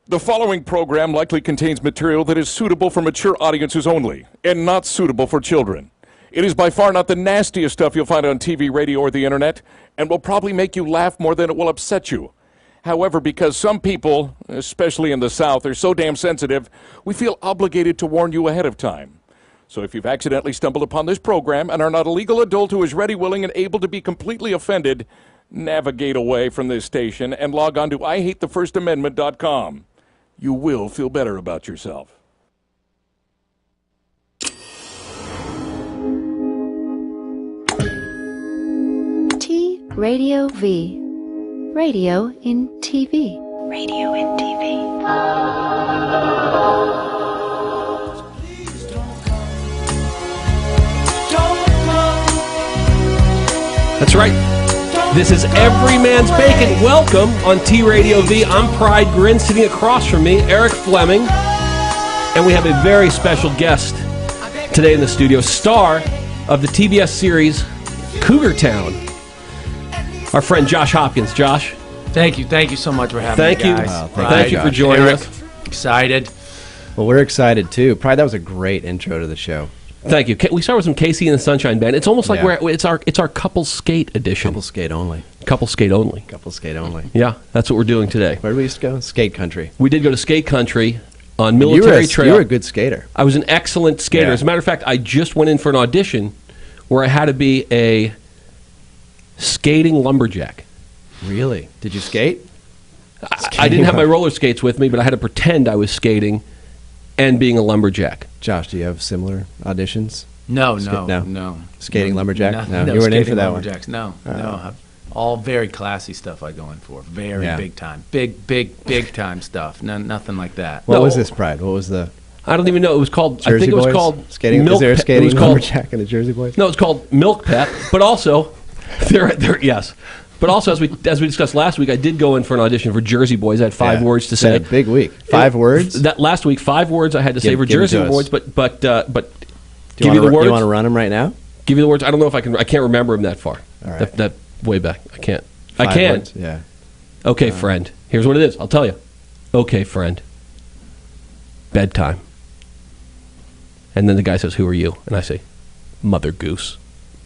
The following program likely contains material that is suitable for mature audiences only and not suitable for children. It is by far not the nastiest stuff you'll find on TV, radio, or the internet, and will probably make you laugh more than it will upset you. However, because some people, especially in the South, are so damn sensitive, we feel obligated to warn you ahead of time. So if you've accidentally stumbled upon this program and are not a legal adult who is ready, willing, and able to be completely offended, navigate away from this station and log on to IHateTheFirstAmendment.com. You will feel better about yourself. T Radio V. Radio in TV. Radio in TV. That's right. This is Everymans Bacon. Welcome on T Radio V. I'm Pride Grin. Sitting across from me, Eric Fleming. And we have a very special guest today in the studio, star of the TBS series Cougar Town, our friend Josh Hopkins. Josh. Thank you so much for having me, guys. Wow, thank you for joining us. Excited. Well, we're excited too. Pride, that was a great intro to the show. Thank you. We start with some Casey and the Sunshine Band. It's almost like it's our couple skate edition. Couple skate only. Couple skate only. Couple skate only. Yeah, that's what we're doing today. Where did we used to go? Skate country. We did go to skate country on Military Trail. You were a good skater. I was an excellent skater. Yeah. As a matter of fact, I just went in for an audition where I had to be a skating lumberjack. Really? Did you skate? I didn't have my roller skates with me, but I had to pretend I was skating and being a lumberjack. Josh, do you have similar auditions? No. Skating lumberjack? No, you weren't in for that lumberjacks. No. All very classy stuff I go in for. Very big time. Big time stuff. Nothing like that. What was this, Pride? What was the... I don't even know. It was called... Jersey I think it was Boys? called... Skating? Milk Is there a skating It was called, lumberjack in the Jersey Boys? No, it's called Milk Pet, but also... yes. But also, as we discussed last week, I did go in for an audition for Jersey Boys. I had 5 words to say. A big week. 5 words? That last week, 5 words I had to say for Jersey Boys, but give you the words. Do you want to run them right now? Give you the words. I don't know if I can. I can't remember them that far. All right. That way back. I can't. 5 I can. words? Yeah. Okay, friend. Here's what it is. I'll tell you. Okay, friend. Bedtime. And then the guy says, "Who are you?" And I say, "Mother Goose."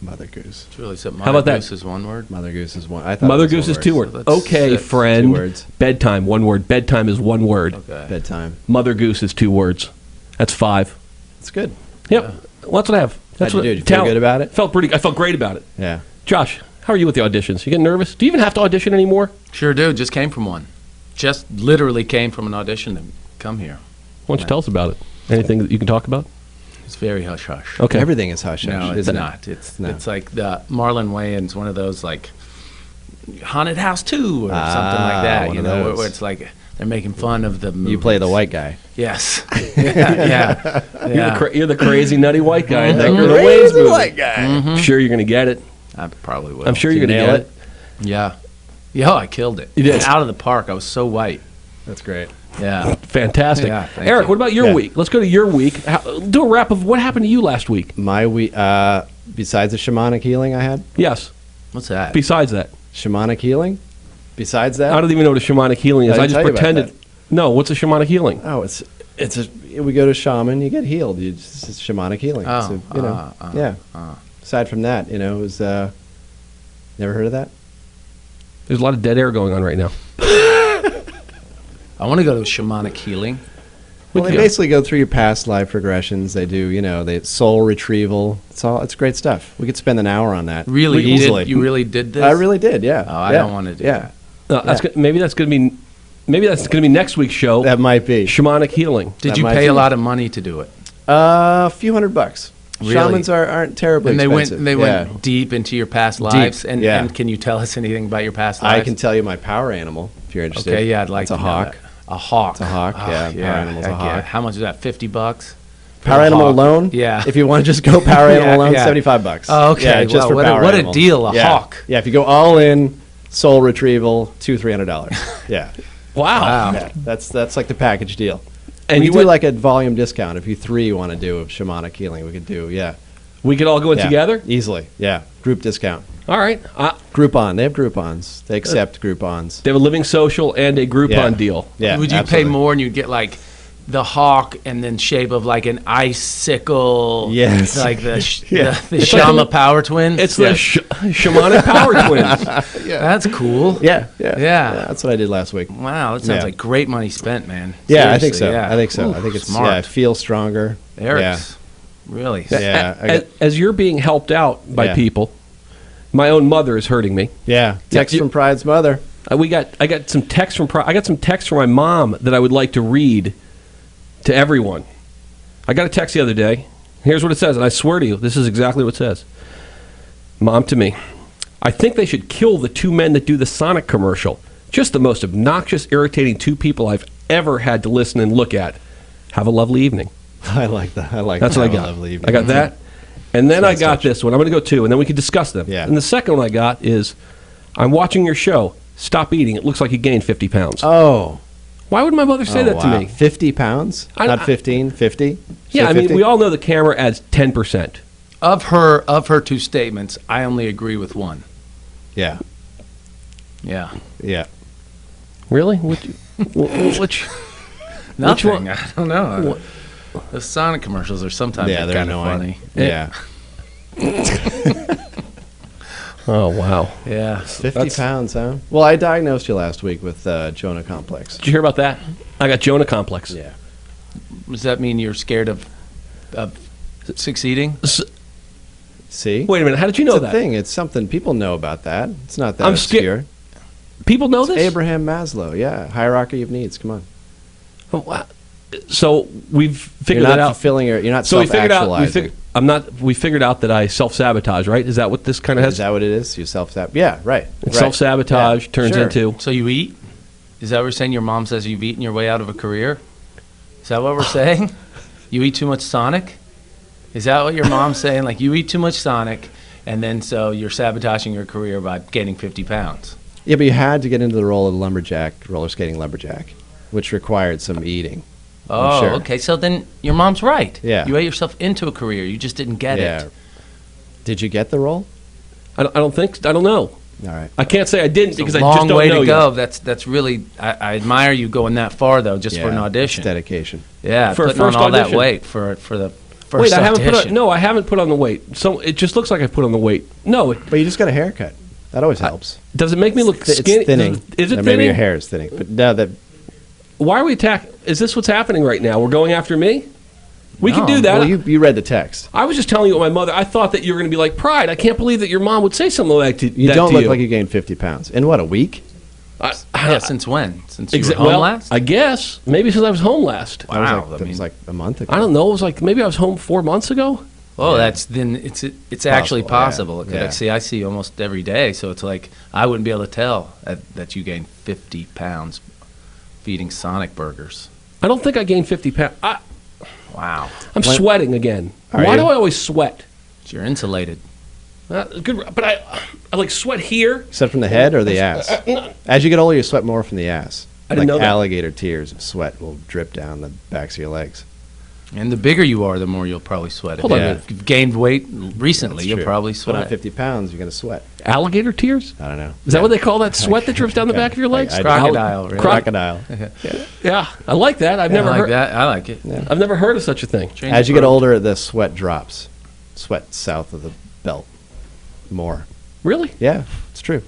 Mother Goose. It's really something. How about that? Goose is one word. Mother Goose is one. I thought Mother Goose is 2 words. So okay, friend. 2 words. Bedtime, 1 word. Bedtime is 1 word. Okay. Bedtime. Mother Goose is 2 words. That's 5. It's good. Yep. Well, that's what I have. That's How'd you do? Did you feel good about it? I felt great about it. Yeah. Josh, how are you with the auditions? You getting nervous? Do you even have to audition anymore? Sure do. Just came from one. Just literally came from an audition to come here. Why don't you tell us about it? Anything that you can talk about? It's very hush-hush. Okay. Everything is hush-hush, No, it's isn't not. it? It's like the Marlon Wayans, one of those like Haunted House 2 or something like that. One You of know, those. where it's like they're making fun of the movies. You play the white guy. Yes. Yeah. You're the crazy, nutty white guy in that Mhm. Girl Wayans movie. white guy. I'm sure you're going to get it. I probably will. I'm sure you're Did going you to nail get it. Yeah. Yeah, I killed it. You did. Out of the park. I was so white. That's great. Yeah. Fantastic. Yeah, thank Eric, you. what about your Yeah. week? Let's go to your week. Do a wrap of what happened to you last week. My week, besides the shamanic healing I had? Yes. What's that? Besides that. Shamanic healing? Besides that? I don't even know what a shamanic healing is. I I didn't just tell you about pretended. that. No, what's a shamanic healing? Oh, we go to shaman, you get healed. It's shamanic healing. Oh, So, Aside from that, it was, never heard of that? There's a lot of dead air going on right now. I want to go to shamanic healing. Well, they basically go through your past life regressions. They do, they soul retrieval. It's great stuff. We could spend an hour on that. Really? Easily. You really did this? I really did, yeah. Oh, I don't want to do that. Maybe that's going to be next week's show. That might be. Shamanic healing. Did That you might pay be. a lot of money to do it? A few $100. Really? Shamans aren't terribly And they expensive. went deep into your past lives. And, yeah. and can you tell us anything about your past lives? I can tell you my power animal, if you're interested. Okay, yeah, I'd like It's a to know hawk. that. A hawk. It's a hawk, yeah. Power animal's a heck yeah. hawk. How much is that? $50? Power animal alone? Yeah. If you want to just go power animal alone, yeah. $75. Oh, okay. Yeah, just Wow, for what power a animal. deal, a Yeah. hawk. Yeah, if you go all in, soul retrieval, $300. Yeah. Wow. Yeah, that's like the package deal. And we you do went- like a volume discount. If you 3 want to do a shamanic healing, we could do, We could all go in Yeah. together? Easily, yeah. Group discount. All right. Groupon. They have Groupons. They accept Groupons. They have a living social and a Groupon deal. Yeah. Would you absolutely. pay more and you'd get like the hawk and then shape of like an icicle? Yes. Like the Shama Power Twins? It's the shamanic power twins. That's cool. Yeah. Yeah. That's what I did last week. Wow, that sounds like great money spent, man. Yeah, I think Seriously, so. yeah. I think so. Ooh, I think it's smart. Yeah, I feel stronger. Eric's really. Yeah. As you're being helped out by Yeah. people, my own mother is hurting me. Yeah. Text Yeah, from Pride's mother. I got some text from I got some text from my mom that I would like to read to everyone. I got a text the other day. Here's what it says, and I swear to you, this is exactly what it says. Mom to me, I think they should kill the two men that do the Sonic commercial. Just the most obnoxious, irritating two people I've ever had to listen and look at. Have a lovely evening. I like that. That's what I got. I got that. And then I got this one. I'm going to go two, and then we can discuss them. Yeah. And the second one I got is, I'm watching your show. Stop eating. It looks like you gained 50 pounds. Oh. Why would my mother say that to me? 50 pounds? Not 15? 50? Yeah, I mean, 50? we all know the camera adds 10%. Of her two statements, I only agree with one. Yeah. Yeah. Yeah. Really? Which Nothing. one? I don't know. The Sonic commercials are sometimes Yeah, they're kind of annoying. funny. Yeah. Oh, wow. Yeah. 50 pounds, huh? Well, I diagnosed you last week with Jonah complex. Did you hear about that? I got Jonah complex. Yeah. Does that mean you're scared of succeeding? See? Wait a minute. How did you know It's a that? thing. It's something. People know about that. It's not that I'm obscure. People know this? Abraham Maslow. Yeah. Hierarchy of needs. Come on. Oh, wow. So we've figured You're that not out. fulfilling your. You're not So we figured out. self-actualizing. We figured out that I self-sabotage. Right? Is that what this kind of has? Is that what it is? You self-sabotage? Yeah. Right. It's right. self-sabotage Yeah, turns sure. into. So you eat? Is that what we're saying? Your mom says you've eaten your way out of a career? Is that what we're saying? You eat too much Sonic? Is that what your mom's saying? Like, you eat too much Sonic, and then so you're sabotaging your career by gaining 50 pounds. Yeah, but you had to get into the role of the lumberjack, roller skating lumberjack, which required some eating. Oh, sure. okay. So then your mom's right. Yeah. You ate yourself into a career. You just didn't get Yeah. it. Did you get the role? I don't know. All right. I can't say I didn't It's because a I long just don't way know to go. yet. That's really. I admire you going that far though, just for an Yeah, audition. it's dedication. Yeah, For a putting on first all that audition. weight for the first Wait, I haven't audition. I haven't put on the weight. So it just looks like I put on the weight. No, But you just got a haircut. That always helps. does it make me look It's skinny? thinning. Is it Or thinning? maybe your hair is thinning. But no, that Why are we attacking? Is this what's happening right now? We're going after me? We can No. do that. well, you read the text. I was just telling you what my mother. I thought that you were going to be like, Pride. I can't believe that your mom would say something like that to You that don't to look like you gained 50 pounds. In what, a week? Yeah, since when? Since you were home well, last? I guess maybe since I was home last. Wow, That was like a month ago. I don't know. It was like maybe I was home 4 months ago. Oh, that's then it's actually possible. yeah. I see you almost every day, so it's like I wouldn't be able to tell that you gained 50 pounds feeding Sonic burgers. I don't think I gained 50 pounds. Wow, I'm sweating again. Are Why you? do I always sweat? you're insulated. Good, but I like sweat here. Except from the head or the ass? As you get older, you sweat more from the ass. I didn't know that. Alligator tears of sweat will drip down the backs of your legs. And the bigger you are, the more you'll probably sweat. Hold on a Yeah. minute. If you've gained weight recently, That's you'll true. probably Put on sweat. 50 pounds, you're going to sweat. Alligator tears? I don't know. Is that what they call that sweat that drips down the back of your legs? Crocodile, really. Crocodile. Yeah, I like that. I've I never like heard. that. I like it. I've never heard of such a thing. Change As you the get program. older, the sweat drops. Sweat south of the belt. More. Really? Yeah, it's true.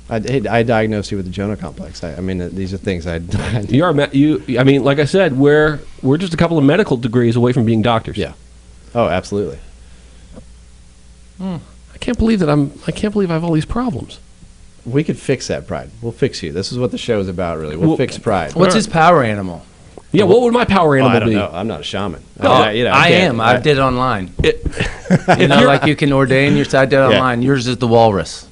I diagnosed you with the Jonah complex. I mean, these are things I You are. I mean, like I said, we're just a couple of medical degrees away from being doctors. Yeah. Oh, absolutely. I can't believe that I can't believe I have all these problems. We could fix that, Pride. We'll fix you. This is what the show is about, really. We'll fix Pride. What's his power animal? Yeah. What would my power Oh, animal I don't be? know. I'm not a shaman. No, I mean, I can't- am. I did it online. If You know, you're- like you can ordain your side did online. Yours is the walrus.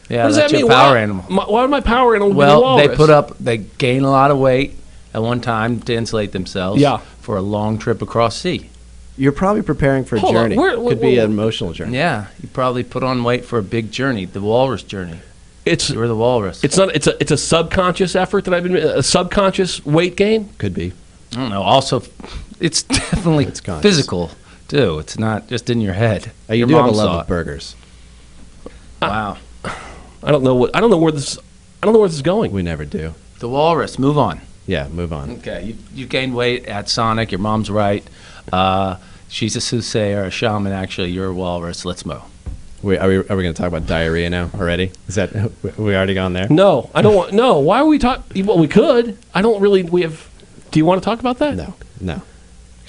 Yeah, what does that's that mean? your power Why- animal. Why would my power animal be the Well, they walrus? they gain a lot of weight at one time to insulate themselves Yeah. for a long trip across sea. You're probably preparing for a Hold on, journey. where- Could be an emotional journey. Yeah, you probably put on weight for a big journey, the walrus journey. It's You were the walrus. it's not it's a subconscious effort that I've been a subconscious weight gain. Could be. I don't know. Also, it's definitely It's conscious. physical too. It's not just in your head. You Your do have a mom love saw of it. burgers. Wow. I don't know where this is going. We never do. The walrus. Move on. Yeah, move on. Okay. You gained weight at Sonic. Your mom's right. She's a soothsayer, a shaman. Actually, you're a walrus. Let's move. Are we going to talk about diarrhea now already? Is that we already gone there? No, I don't want. No, why are we talking? Well, we could. I don't really. We have. Do you want to talk about that? No.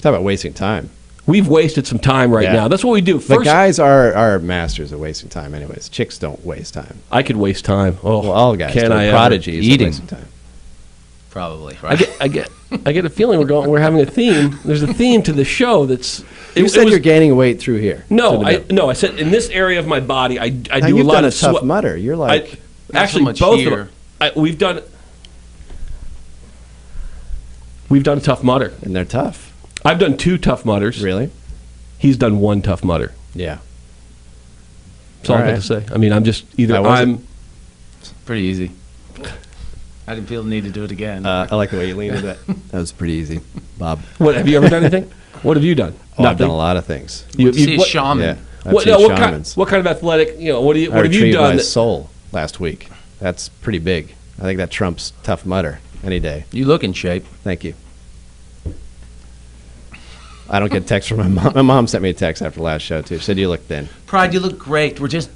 Talk about wasting time. We've wasted some time right now. That's what we do. But guys are masters of wasting time, anyways. Chicks don't waste time. I could waste time. Oh, well, all guys. Can I prodigies eating wasting time. Probably. Right? I get a feeling we're having a theme. There's a theme to the show that's. You said you're gaining weight through here. No, I said in this area of my body, I do a lot of. You've done a Tough Mudder. You're like actually much both here. of them. We've done a Tough Mudder, and they're tough. I've done 2 Tough Mudders. Really? He's done 1 Tough Mudder. Yeah. That's all I got to say. I mean, I'm just pretty easy. I didn't feel the need to do it again. I like the way you leaned into that. That was pretty easy, Bob. What, have you ever done anything? What have you done? I've done a lot of things. You see a shaman. Yeah, I've seen shamans. What kind of athletic? What have you retrieved done? My soul last week. That's pretty big. I think that trumps Tough Mudder any day. You look in shape. Thank you. I don't get texts from my mom. My mom sent me a text after the last show too. She said you look thin. Pride, you look great. We're just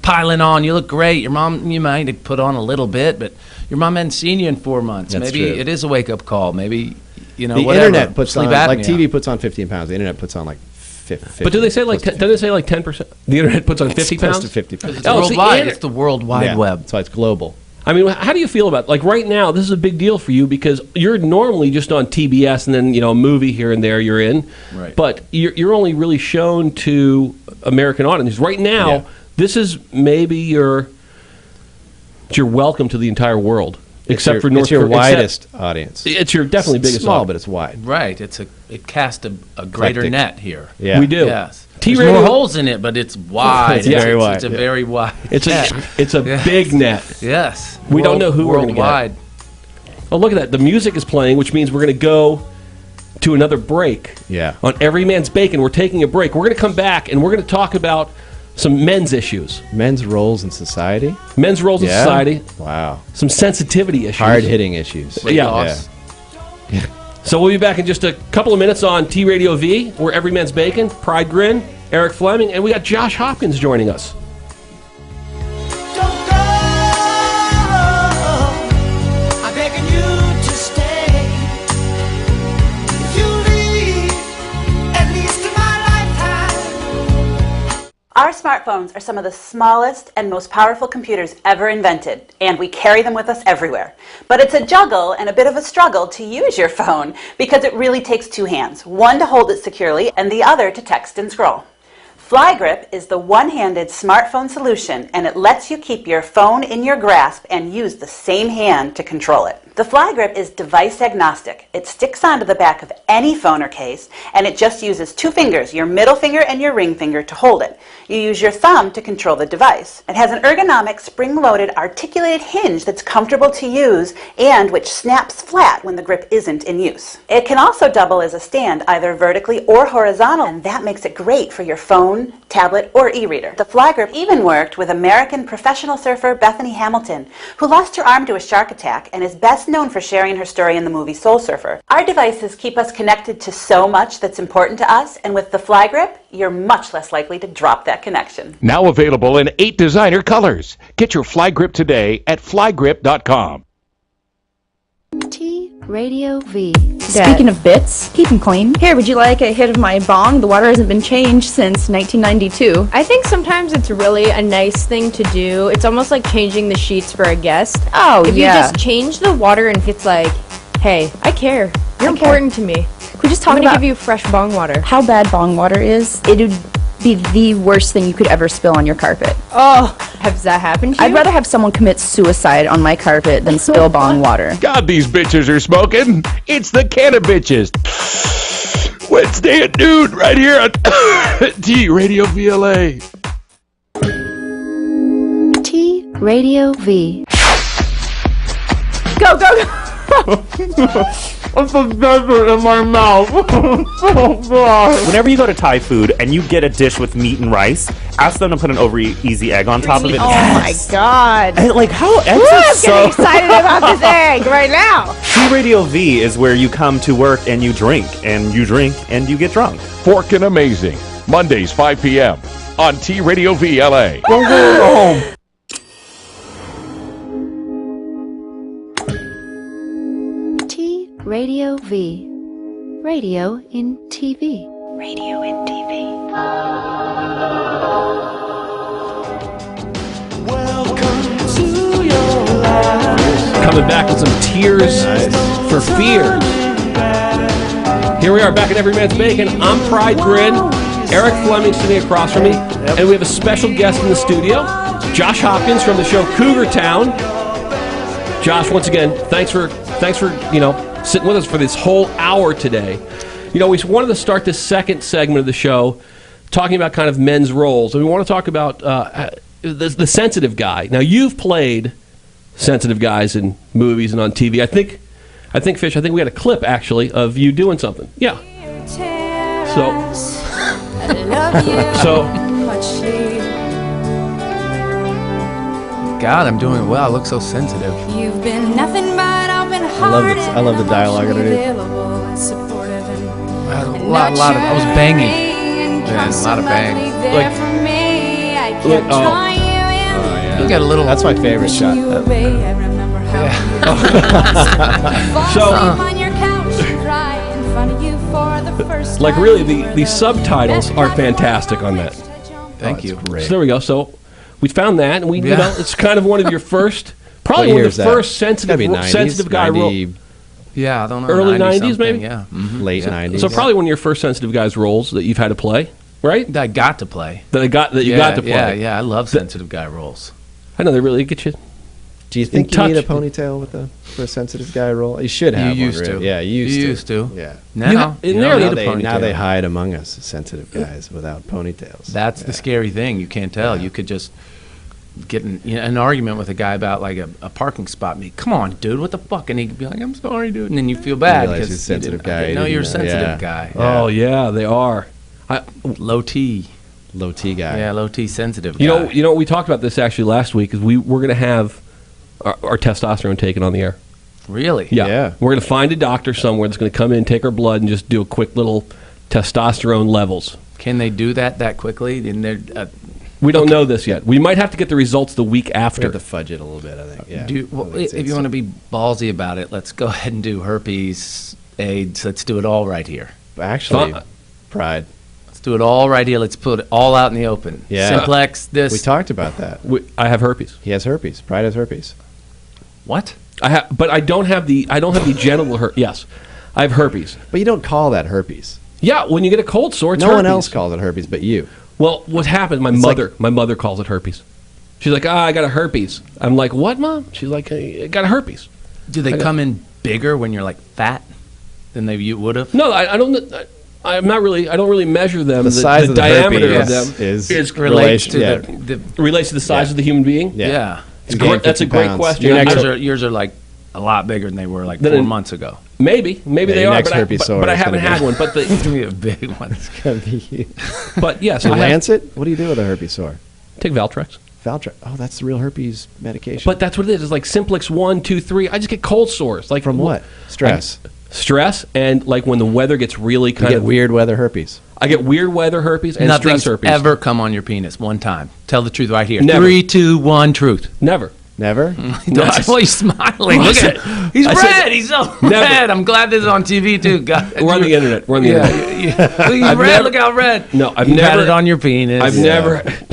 piling on. You look great. Your mom, you might have put on a little bit, but your mom hadn't seen you in 4 months. That's Maybe true. It is a wake-up call. Maybe, the whatever. internet puts Sleep on, apnea. like TV puts on 15 pounds. The internet puts on like 50. But do they say like? Does it say like 10%? The internet puts on 50 close pounds. to 50 pounds. It's Oh, it's the worldwide. inter- It's the World Wide Web. That's why it's global. I mean, how do you feel about like right now? This is a big deal for you because you're normally just on TBS and then a movie here and there you're in, Right. But you're only really shown to American audiences right now. Yeah. This is maybe your welcome to the entire world, except for North It's your Korea. widest audience. It's your definitely It's biggest. small, audience. but it's wide. Right. It cast a greater Eclectic. net here. Yeah, We do. Yes. T-radio- There's more holes in it, but it's wide. It's very wide. It's a Yeah. very wide. It's net. a Yes. big net. Yes. We don't know who we're gonna get. Worldwide. Oh, look at that! The music is playing, which means we're going to go to another break. Yeah. On Everymans Bacon, we're taking a break. We're going to come back and we're going to talk about some men's issues, Men's roles in society. men's roles in Yeah? society, Wow. some sensitivity issues. Hard-hitting issues. Weight Yeah. loss. So we'll be back in just a couple of minutes on T Radio V. We're Everyman's Bacon, Pride Grin, Eric Fleming, and we got Josh Hopkins joining us. Don't go. I'm begging you to stay. If you leave, at least in my lifetime. Our smartphones are some of the smallest and most powerful computers ever invented, and we carry them with us everywhere. But it's a juggle and a bit of a struggle to use your phone because it really takes 2 hands, one to hold it securely and the other to text and scroll. FlyGrip is the one-handed smartphone solution, and it lets you keep your phone in your grasp and use the same hand to control it. The FlyGrip is device agnostic. It sticks onto the back of any phone or case, and it just uses 2 fingers, your middle finger and your ring finger, to hold it. You use your thumb to control the device. It has an ergonomic, spring-loaded, articulated hinge that's comfortable to use and which snaps flat when the grip isn't in use. It can also double as a stand, either vertically or horizontal, and that makes it great for your phone, tablet, or e-reader. The FlyGrip even worked with American professional surfer Bethany Hamilton, who lost her arm to a shark attack and is best known for sharing her story in the movie Soul Surfer. Our devices keep us connected to so much that's important to us, and with the FlyGrip, you're much less likely to drop that connection. Now available in 8 designer colors. Get your FlyGrip today at flygrip.com. T Radio V. Speaking of bits, keep them clean. Here, would you like a hit of my bong? The water hasn't been changed since 1992. I think sometimes it's really a nice thing to do. It's almost like changing the sheets for a guest. Oh, if yeah. you just change the water and it's like, hey, I care. You're important to me. Could we just I'm talk gonna about give you fresh bong water. how bad bong water is? It would be the worst thing you could ever spill on your carpet. Oh, has that happened to you? I'd rather have someone commit suicide on my carpet than spill bong water. God, these bitches are smoking. It's the Canna Bitches. Wednesday at noon right here on T Radio VLA. T Radio V. Go, go, go! It's a desert in my mouth. Whenever you go to Thai food and you get a dish with meat and rice, ask them to put an over easy egg on top of it. Oh my God! And like how eggs Ooh, are I'm so getting excited about this egg right now. T-Radio V is where you come to work and you drink and you get drunk. Forkin' Amazing, Mondays 5 p.m. on T-Radio V LA. T-Radio V. Radio in TV. Radio in TV. Coming back with some tears for fears. Here we are back at Everymans Bacon. I'm Pride Grin. Eric Fleming sitting across from me. And we have a special guest in the studio, Josh Hopkins from the show Cougar Town. Josh, once again, thanks for sitting with us for this whole hour today. We wanted to start this second segment of the show talking about kind of men's roles. And we want to talk about the sensitive guy. Now, you've played sensitive guys in movies and on TV. I think, Fish, we had a clip, actually, of you doing something. Yeah. God, I'm doing well. I look so sensitive. You've been nothing but open I love the dialogue underneath. I had a lot of. I was banging. Yeah, a lot of bang. You got a little. That's my favorite shot. Like, really, the subtitles are fantastic on that. Thank you. Great. So there we go. So we found that, and it's kind of one of your first, probably one of the first sensitive guy role. Yeah, I don't know. Early 90s, maybe? Yeah. Late 90s. So probably one of your first sensitive guys roles that you've had to play, right? That I got to play. That you got to play. Yeah. I love sensitive guy roles. I know they really get you. Do you think you need a ponytail for a sensitive guy role? You should have. You used to. Yeah, you used to. Yeah. Now Now they hide among us sensitive guys without ponytails. That's the scary thing. You can't tell. You could just get an argument with a guy about like a parking spot. Come on, dude, what the fuck? And he could be like, I'm sorry, dude. And then you feel bad because he's a sensitive guy. No, you're a sensitive guy. Yeah. Oh yeah, they are. Low T guy. Yeah, low T sensitive guy. You know, we talked about this actually last week because we're going to have our testosterone taken on the air. Really? Yeah. We're going to find a doctor somewhere that's going to come in, take our blood, and just do a quick little testosterone levels. Can they do that quickly? We don't know this yet. We might have to get the results the week after. We have to fudge it a little bit, I think. Yeah. If you want to be ballsy about it, let's go ahead and do herpes, AIDS. Let's do it all right here. Actually, Pride. Let's do it all right here. Let's put it all out in the open. Yeah. Simplex, this. We talked about that. I have herpes. He has herpes. Pride has herpes. What? But I don't have the genital herpes. Yes, I have herpes. But you don't call that herpes. Yeah, when you get a cold sore, it's no herpes. one else calls it herpes but you. Well, what happened? My mother calls it herpes. She's like, I got a herpes. I'm like, what, Mom? She's like, I got a herpes. Do they come in bigger when you're like fat than you would have? No, I don't. I'm not really. I don't really measure them. The size of the diameter herpes of them relates to relates to the size of the human being. Yeah. That's a great question. Yours are like a lot bigger than they were like 4 months ago. Maybe they are. But I haven't had one. But it's gonna be a big one. It's gonna be. But yes, Lancet. What do you do with a herpes sore? Take Valtrex. Oh, that's the real herpes medication. But that's what it is. It's like Simplex 1, 2, 3. I just get cold sores. Like from what? Stress. Stress and like when the weather gets really kind of weird weather herpes. I get weird weather herpes and Nothing's stress herpes. Ever come on your penis one time? Tell the truth right here. Never. 3, 2, 1, truth. Never. That's why he's smiling. Look at it. He's red. He's so red. I'm glad this is on TV too. God. We're on the internet. He's red. Look how red. No, I've never had it on your penis. I've never. Look.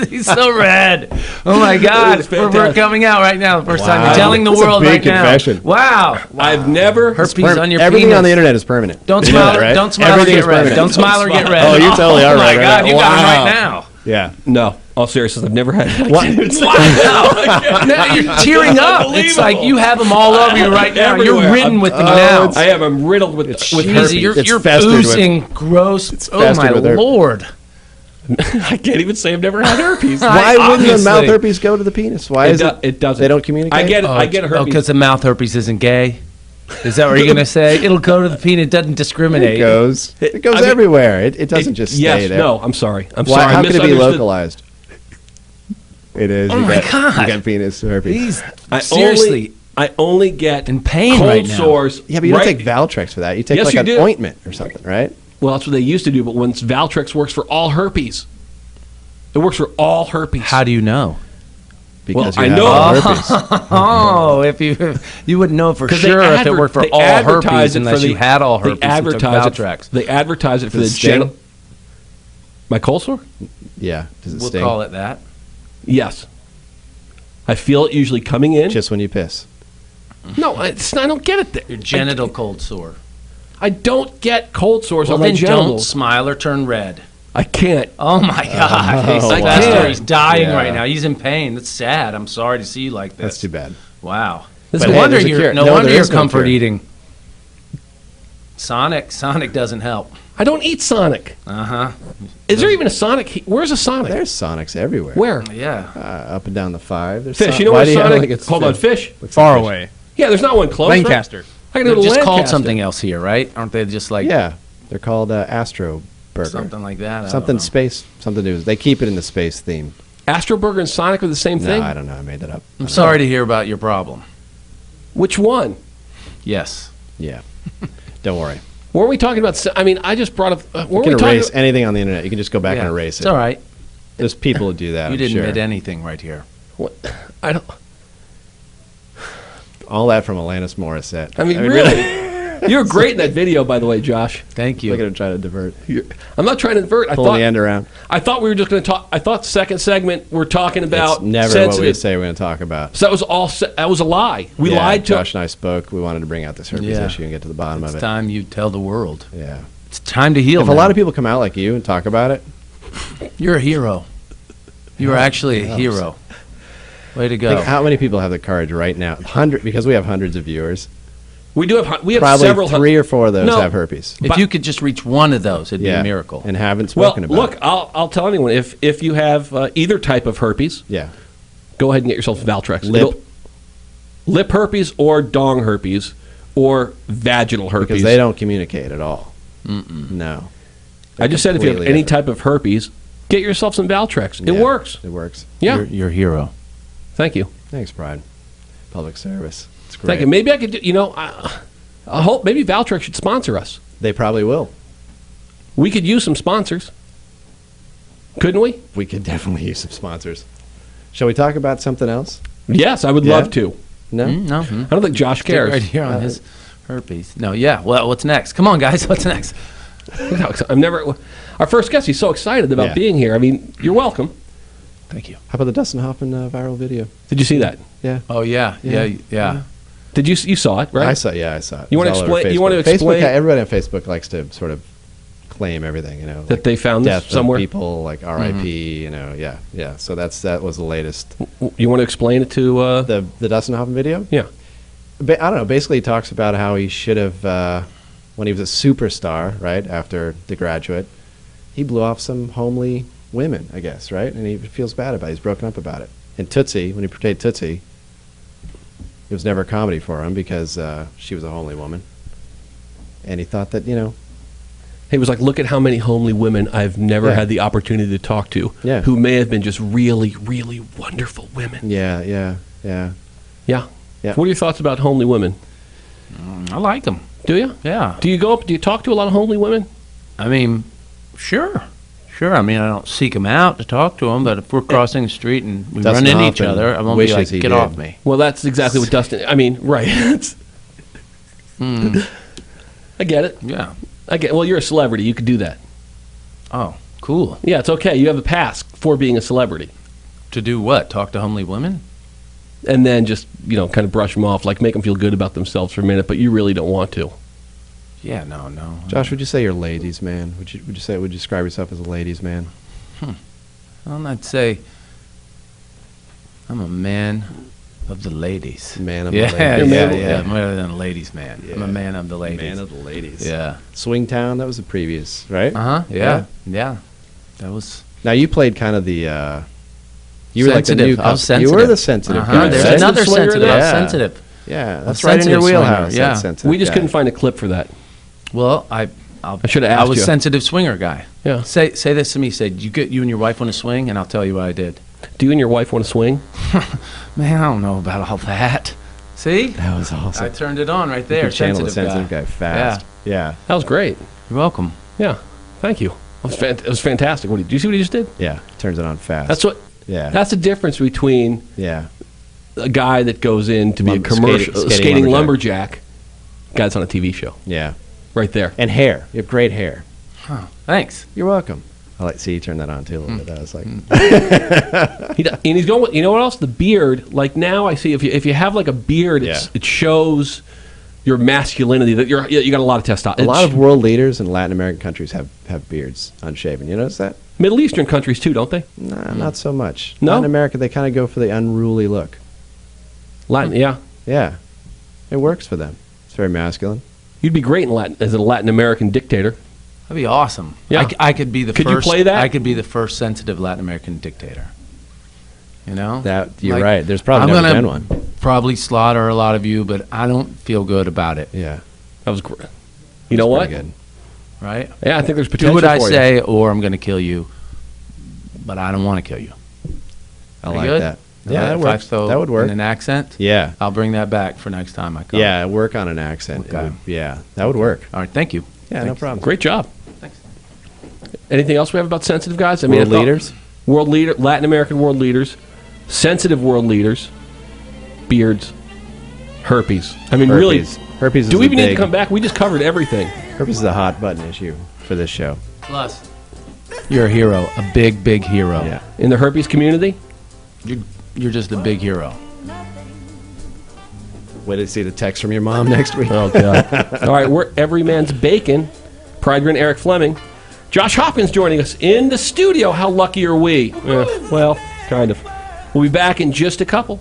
He's so red. Oh my God. We're coming out right now. The first time you're telling the world right confession. now. Wow. I've never herpes on your Everything penis. on the internet is permanent. Don't smile. Right? Don't smile or get red. Don't smile or get red. Oh, you totally are right. Oh my God, you got him right now. Yeah. No. All seriousness, I've never had. Wow. Now you're tearing up. It's like you have them all over you right now. Everywhere. You're ridden with them now. I am. I'm riddled with herpes. You're oozing gross. Oh my Lord. I can't even say I've never had herpes. Why wouldn't the mouth Obviously. herpes go to the penis? Why is it? It doesn't. They don't communicate. I get it. I get a herpes. because the mouth herpes isn't gay. Is that what you're gonna say? It'll go to the penis. It doesn't discriminate. It goes. It goes I mean, everywhere. It doesn't just stay yes, there. no, I'm sorry. I'm Why, sorry. how could it be misunderstood. localized? It is. Oh You my get- God. You get penis herpes. Seriously, I only get in pain cold right now. sores. Yeah, but you don't right- take Valtrex for that. You take Yes, like you an do. ointment or something, right? Well, that's what they used to do, but when Valtrex works for all herpes, it works for all herpes. How do you know? Because Well, you I have know- all herpes. Oh, if you wouldn't know for 'Cause sure if it adver- worked for they all advertise herpes it for unless the- you had all herpes. They advertise it. They advertise it for the Does it sting? general. My cold sore? Yeah. Does it We'll sting? call it that. Yes. I feel it usually coming in. Just when you piss. No, I don't get it there. Your genital cold sore. I don't get cold sores Well, on my then don't genitals. smile or turn red. I can't. Oh my God! Oh, Sylvester, wow. he's dying Yeah. right now. He's in pain. That's sad. I'm sorry to see you like this. That's too bad. Wow. This No is- hey, wonder there's a you're cure. no No, wonder there you're is no comfort cure. eating. Sonic doesn't help. I don't eat Sonic. Uh huh. Is there even a Sonic? Where's a Sonic? There's Sonics everywhere. Where? Yeah. Up and down the 5. There's Fish. Son- You know Why where do you have, Sonic? like, it's Hold on, Fish. Far away. Yeah, there's not one close. right? Lancaster. I can go They're to just called Lancaster. something else here, right? Aren't they just like Yeah. They're called Astro Burger. something like that? I don't Something know. space. Something new. They keep it in the space theme. Astro Burger and Sonic are the same thing. No, I don't know. I made that up. I'm sorry to hear about your problem. Which one? Yes. Yeah. Don't worry. Weren't we talking about? I mean, I just brought up. You Weren't can we talking? erase anything on the internet. You can just go back Yeah. and erase it. It's all right. There's people who do that. You I'm didn't sure. admit anything right here. What? I don't. All that from Alanis Morissette. I mean, really. You were great in that video, by the way, Josh. Thank you. Look at him trying to divert. I'm not trying to divert. Pulling the end around. I thought we were just going to talk. I thought second segment we're talking about It's never sensitive. what we say we're going to talk about. So that was all. That was a lie. We Yeah, lied to. Josh and I spoke. We wanted to bring out this herpes Yeah. issue and get to the bottom It's of it. time you tell the world. Yeah. It's time to heal. If a lot of people come out like you and talk about it, You're a hero. You are actually a helps. hero. Way to go. think how many people have the courage right now? Because we have hundreds of viewers. We do have. We have Probably several. 3 or 4 of those No. have herpes. If you could just reach one of those, it'd be Yeah. a miracle. And haven't Well, spoken about look, it. I'll tell anyone if you have either type of herpes, Yeah. go ahead and get yourself Valtrex. Lip. Lip herpes or dong herpes or vaginal herpes. Because they don't communicate at all. No. I just said if you have completely any different. type of herpes, get yourself some Valtrex. It Yeah, works. It works. Yeah. You're a hero. Thank you. Thanks, Pride. Public service. It's great. Thank you. Maybe I could do, I hope maybe Valtrex should sponsor us. They probably will. We could use some sponsors. Couldn't we? We could definitely use some sponsors. Shall we talk about something else? Yes, I would Yeah? love to. No? No. I don't think Josh Stick cares. right here on his herpes. No, yeah. Well, what's next? Come on, guys. What's next? I'm never. Our first guest, he's so excited about Yeah. being here. I mean, you're welcome. Thank you. How about the Dustin Hoffman viral video? Did you see that? Yeah. Oh, yeah. Yeah. Did you saw it? Right. I saw it. You want It's to all over explain? You want to Facebook. explain Everybody on Facebook likes to sort of claim everything, that like they found this death somewhere? of people, like R.I.P. Yeah. So that was the latest. You want to explain it to? The Dustin Hoffman video? Yeah. I don't know. Basically, he talks about how he should have, when he was a superstar, right after The Graduate, he blew off some homely women, I guess, right? And he feels bad about it. He's broken up about it. And Tootsie, when he portrayed Tootsie, it was never a comedy for him because she was a homely woman. And he thought that, He was like, look at how many homely women I've never Yeah. had the opportunity to talk to, Yeah. who may have been just really, really wonderful women. Yeah. Yeah. Yeah. What are your thoughts about homely women? I like them. Do you? Yeah. Do you talk to a lot of homely women? I mean, sure. I mean, I don't seek them out to talk to them, but if we're crossing the street and we Dustin run into each Hoffman other, I'm going to be like, wishes he get did. off me. Well, that's exactly what Dustin. I mean, right. I get it. Yeah. Well, you're a celebrity. You could do that. Oh, cool. Yeah, it's okay. You have a pass for being a celebrity. To do what? Talk to homely women? And then just, kind of brush them off, like make them feel good about themselves for a minute, but you really don't want to. Yeah, no. Josh, would you say you're a ladies' man? Would you describe yourself as a ladies' man? Well, I'd say I'm a man of the ladies. Man of the the ladies. ladies. Yeah. I'm rather than a ladies' man. I'm a man of the ladies. Man of the ladies. Yeah. Swingtown, that was the previous, right? Uh-huh. Yeah. That was Now you played kind of the. You were like the Sensitive. new. I was sensitive. You were the sensitive Uh-huh. guy. There's right? another sensitive. I was Yeah. sensitive. Yeah, that's A right in your sensitive swinger, wheelhouse. yeah. that sensitive We just guy. couldn't find a clip for that. Well, I should have asked I was you. sensitive swinger guy. Yeah. Say this to me. Say, you and your wife want to swing, and I'll tell you what I did. Do you and your wife want to swing? Man, I don't know about all that. See? That was awesome. I turned it on right there. You channel a Sensitive sensitive guy fast. Yeah. That was great. You're welcome. Yeah. Thank you. It was fantastic. Do you see what he just did? Yeah. Turns it on fast. That's what. Yeah. That's the difference between Yeah. a guy that goes in to be a commercial skating lumberjack, guy that's on a TV show. Yeah. Right there. And hair. You have great hair. Huh. Thanks. You're welcome. See, you turned that on too a little bit. That was like. And he's going with, you know what else? The beard. Like now, I see if you have like a beard, it shows your masculinity. That you got a lot of testosterone. A lot of world leaders in Latin American countries have beards unshaven. You notice that? Middle Eastern countries too, don't they? Nah, not so much. No? Latin America, they kind of go for the unruly look. Latin, yeah. Yeah. It works for them. It's very masculine. You'd be great as a Latin American dictator. That'd be awesome. Yeah. I could be the Could first. you play that? I could be the first sensitive Latin American dictator. You know? You're right. There's probably never been one. Probably slaughter a lot of you, but I don't feel good about it. Yeah. That was great. You know what? Good. Right? Yeah, I think there's potential Do what I for you. say, or I'm going to kill you. But I don't want to kill you. I Are you like good? that. Yeah, that If I works. throw That would work. in an accent? Yeah. I'll bring that back for next time I come. Yeah, work on an accent. It Okay. would- yeah, that would work. All right, thank you. Yeah, no Thanks. problem. Great job. Thanks. Anything else we have about sensitive guys? I World I thought- leaders? Latin American world leaders, sensitive world leaders, beards, herpes. I mean, really. Herpes is Do we even need to big- come back? We just covered everything. Herpes is a hot button issue for this show. Plus, you're a hero, a big, big hero. Yeah. In the herpes community? You're just a big hero. Wait to see the text from your mom next week. Oh, God. All right, we're Everymans Bacon. Pride Grin, Eric Fleming. Josh Hopkins joining us in the studio. How lucky are we? Well, kind of. We'll be back in just a couple.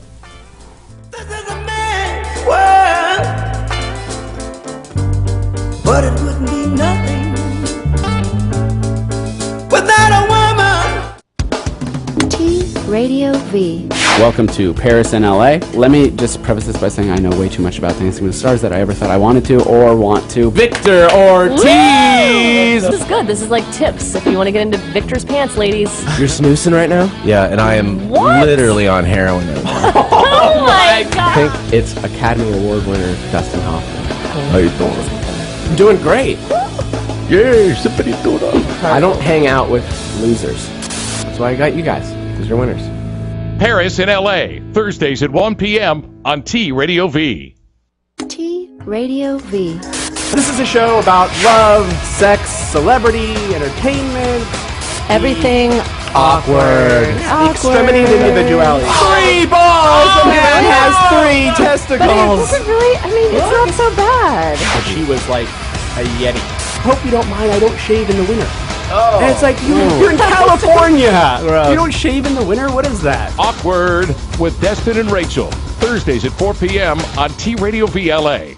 But it wouldn't be nothing without a woman. T-Radio V. Welcome to Paris and LA. Let me just preface this by saying I know way too much about Dancing with the Stars that I ever thought I wanted to or want to. Victor Ortiz! This is good. This is like tips if you want to get into Victor's pants, ladies. You're snoozing right now? Yeah, and I am literally on heroin right now. Oh my I god! think it's Academy Award winner Dustin Hoffman. How you doing? I'm doing great. Yay, sippity doo. I don't hang out with losers. That's why I got you guys, because you're winners. Paris and LA, Thursdays at 1 p.m. on T-Radio V. T-Radio V. This is a show about love, sex, celebrity, entertainment. Everything Awkward. Awkward. Extremity of individuality. 3 balls! A man has 3 testicles! But it really, I mean, it's not so bad. But she was like a yeti. Hope you don't mind, I don't shave in the winter. Oh. And it's like, you're in California! You don't shave in the winter? What is that? Awkward with Destin and Rachel, Thursdays at 4 p.m. on T-Radio V LA.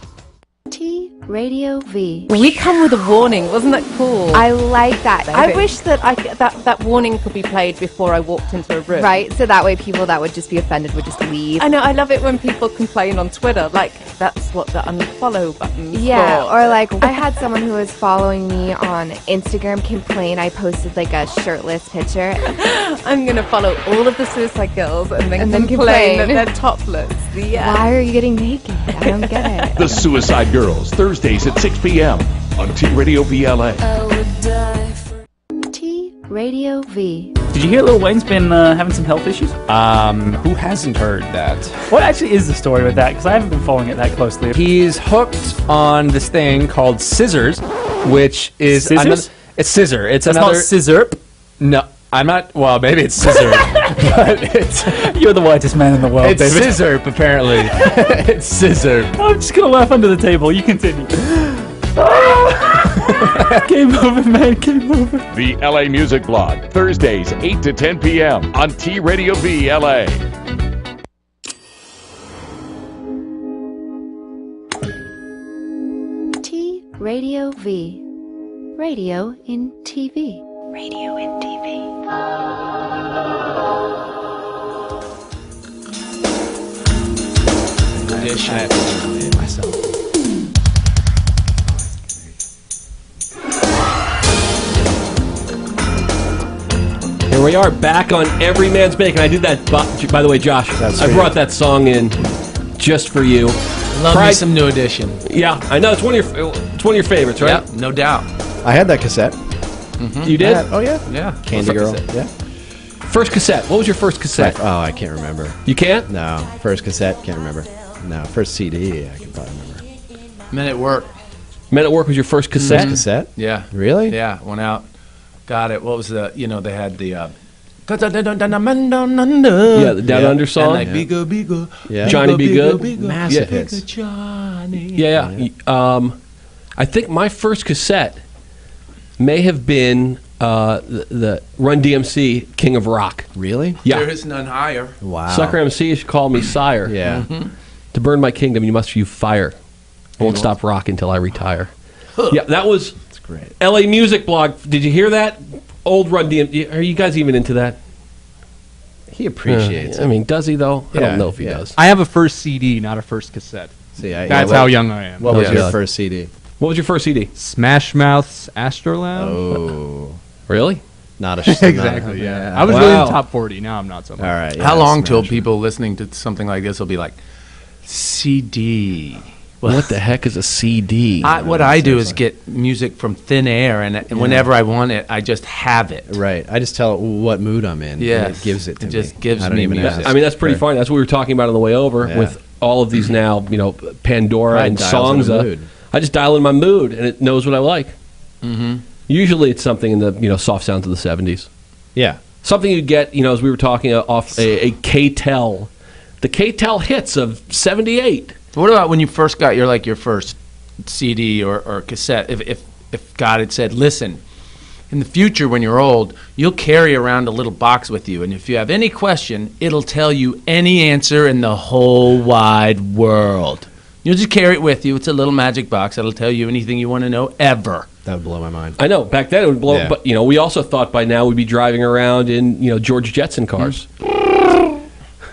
T-Radio V. We come with a warning. Wasn't that cool? I like that. I wish that that warning could be played before I walked into a room. Right, so that way people that would just be offended would just leave. I know. I love it when people complain on Twitter. Like that's what the unfollow button. Yeah, or like I had someone who was following me on Instagram complain I posted like a shirtless picture. I'm gonna follow all of the Suicide Girls and then complain that they're topless. Yeah. Why are you getting naked? I don't get it. The Suicide Girls, Thursdays at 6 p.m. on T-Radio V LA. T-Radio V. Did you hear Lil Wayne's been having some health issues? Who hasn't heard that? What actually is the story with that? Because I haven't been following it that closely. He's hooked on this thing called scissors, which is Scissors? It's scissor. It's That's another not scissor. No, I'm not. Well, maybe it's scissor, but it's You're the whitest man in the world, it's David. scissor apparently. It's scissor. I'm just gonna laugh under the table. You continue. Game over, man. Game over. The LA Music Blog, Thursdays 8 to 10 p.m. on T-Radio V LA. T-Radio V. Radio in TV. radio and TV. Edition. I have to do it myself. Here we are back on Everymans Bacon. I did that, by the way, Josh. I brought that song in just for you. Love me some New Edition. Yeah, I know it's one of your favorites, right? Yep, no doubt. I had that cassette. You did? Oh yeah. Yeah. Candy Girl. Cassette. Yeah. First cassette. What was your first cassette? I can't remember. You can't? No. First cassette, can't remember. No. First CD, I can probably remember. Men at Work. Men at Work was your first cassette? Cassette? Yeah. Really? Yeah, went out. Got it. What was the, they had the... Yeah, the Down Under song. And like, Be Good. Yeah. Johnny Be Good. Massive hits. Johnny. Yeah. I think my first cassette may have been the Run DMC King of Rock. Really? Yeah. There is none higher. Wow. Sucker MC used to call me sire. Yeah. To burn my kingdom, you must spew fire. I won't stop rocking until I retire. Yeah, that was great. LA Music Blog. Did you hear that? Old Run DMC. Are you guys even into that? He appreciates it. I mean, does he though? I Yeah, don't know if he yeah. does. I have a first CD, not a first cassette. See, That's how young I am. What was Yeah. your first CD? What was your first CD? Smash Mouth's Astrolab. Oh. Really? Not a Exactly, yeah. I was really in the top 40. Now I'm not so much. All right. How yeah, long till Smash. people listening to something like this will be like, CD? What the heck is a CD? What I do is get music from thin air, and whenever I want it, I just have it. Right. I just tell it what mood I'm in. Yeah. And it gives it to me. just gives I don't me even music. ask. I mean, that's pretty Right. funny. That's what we were talking about on the way over Yeah. with all of these now, Pandora Right, and dials in songs. a mood. I just dial in my mood, and it knows what I like. Mm-hmm. Usually, it's something in the soft sounds of the '70s. Yeah. Something you get, as we were talking off a K-Tel, the K-Tel hits of '78. What about when you first got your first CD or cassette? If God had said, listen, in the future when you're old, you'll carry around a little box with you, and if you have any question, it'll tell you any answer in the whole wide world. You'll just carry it with you. It's a little magic box that'll tell you anything you want to know ever. That would blow my mind. I know. Back then, it would blow. Yeah. But we also thought by now we'd be driving around in George Jetson cars.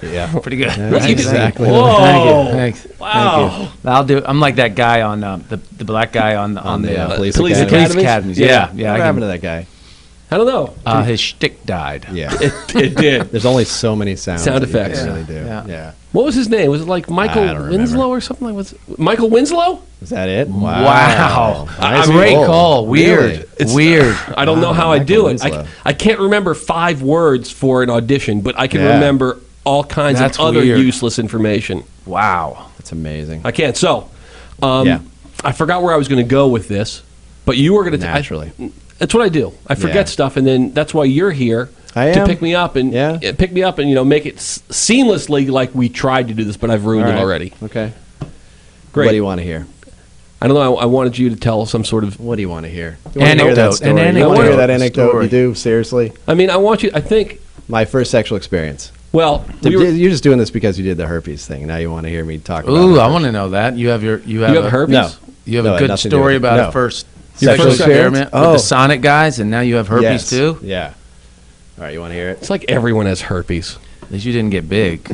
Yeah. Pretty good. Yeah, exactly. Whoa. Thanks. Wow. Thank you. I'll do. I'm like that guy on the black guy on the Police Police Academy. Academies? Yeah. What happened to that guy? I don't know. His shtick died. Yeah. It did. There's only so many sound effects. You can really do. Yeah. Yeah. What was his name? Was it like Michael I don't remember. Winslow or something? Michael Winslow? Is that it? Wow. Nice Great roll. call. Weird. Really? Weird. I don't know how I do it. I can't remember 5 words for an audition, but I can remember all kinds That's of other weird. useless information. Wow. That's amazing. I can't. So, Yeah. I forgot where I was going to go with this, but you were going to Naturally. That's what I do. I forget Yeah. stuff, and then that's why you're here I to am. pick me up and make it seamlessly like we tried to do this, but I've ruined All it right. already. Okay. Great. What do you want to hear? I don't know. I wanted you to tell some sort of. What do you want to hear? You want to hear that Anecdote. story? An You want to anecdote. hear that anecdote? Story. You do? Seriously? I mean, I want you. I think. My first sexual experience. Well, You're just doing this because you did the herpes thing. Now you want to hear me talk about Ooh, it. I want to know that. You have herpes? No. You have No, a good nothing to do story with it. about No. a first Your sexual first experiment with experience? the Sonic guys, and now you have herpes Yes. too? Yeah. All right, you want to hear it? It's like everyone has herpes. At least you didn't get big.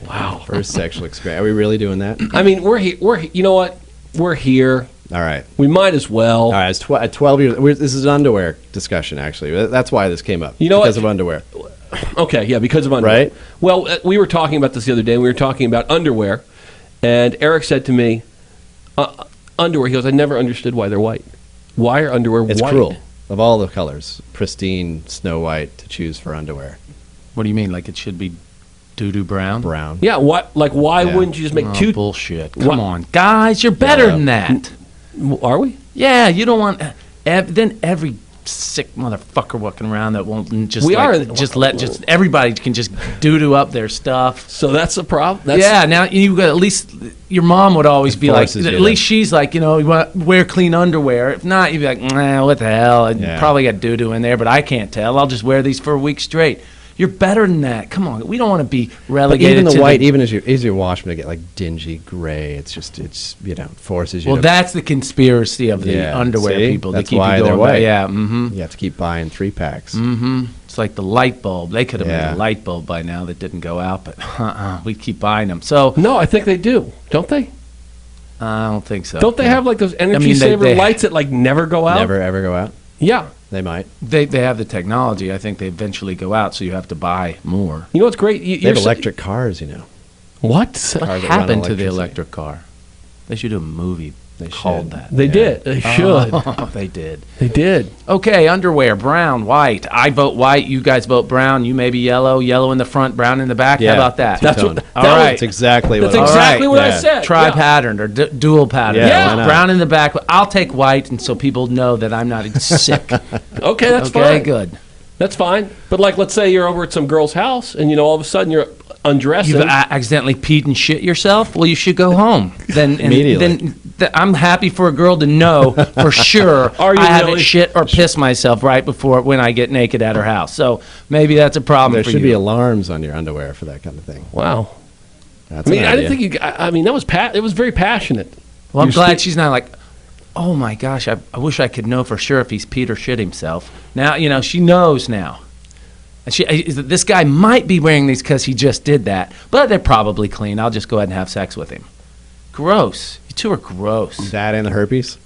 Wow. First sexual experience. Are we really doing that? I mean, we're here. You know what? We're here. All right. We might as well. All right. It's at 12 years. This is an underwear discussion, actually. That's why this came up. You know because what? of underwear. Okay, yeah, because of underwear. Right? Well, we were talking about this the other day. We were talking about underwear, and Eric said to me, underwear, he goes, I never understood why they're white. Why are underwear It's white? cruel. Of all the colors, pristine, snow white to choose for underwear. What do you mean? Like it should be doo-doo brown? Brown. Yeah, what? Like, why Yeah. wouldn't you just make Oh, two? bullshit. Come on, guys, you're better Yeah. than that. Are we? Yeah, you don't want then every sick motherfucker walking around that won't just We are. just everybody can just doo-doo up their stuff. So that's the problem. Yeah, now you got at least your mom would always be like, forces you at to- least she's like, you want to wear clean underwear. If not, you'd be like, nah, what the hell? And Yeah. probably got doo-doo in there, but I can't tell. I'll just wear these for a week straight. You're better than that. Come on, we don't want to be But relegated. even the to white, even as you wash them, they get like dingy gray. It's forces you. Well, to, that's the conspiracy of the underwear see? people. That's to keep why you they're going white. back. Yeah. Mm-hmm. You have to keep buying 3-packs. Mm-hmm. It's like the light bulb. They could have Yeah. made a light bulb by now that didn't go out, but we keep buying them. So No, I think they do. Don't they? I don't think so. Don't they have like those energy mean, saver they- lights that like never go out? Never ever go out. Yeah. They might. They have the technology. I think they eventually go out, so you have to buy more. You know what's great? They have electric cars, you know. What? What Cars that run happened to the electricity. electric car? They should do a movie called that. They did. They should. Oh, they did. They did. Okay, underwear, brown, white. I vote white. You guys vote brown. You maybe yellow. Yellow in the front, brown in the back. Yeah, How about that? That's what- All that was- right. That's exactly what. That's exactly what I Yeah. said. Tri-patterned or dual pattern. Yeah, why not? Brown in the back. I'll take white, and so people know that I'm not sick. Okay, that's okay, fine. good. That's fine. But like, let's say you're over at some girl's house, and all of a sudden you're undressing. You've accidentally peed and shit yourself. Well, you should go home. Then Immediately. I'm happy for a girl to know for sure Are you I haven't really? shit or pissed myself right before when I get naked at her house. So maybe that's a problem There for should you. be alarms on your underwear for that kind of thing. Wow. That's I mean, an I didn't idea. think you. I mean, that was it was very passionate. Well, I'm You glad speak- she's not like, oh my gosh, I wish I could know for sure if he's peed or shit himself. Now, she knows now. And this guy might be wearing these because he just did that, but they're probably clean. I'll just go ahead and have sex with him. Gross. You two are gross. That and the herpes.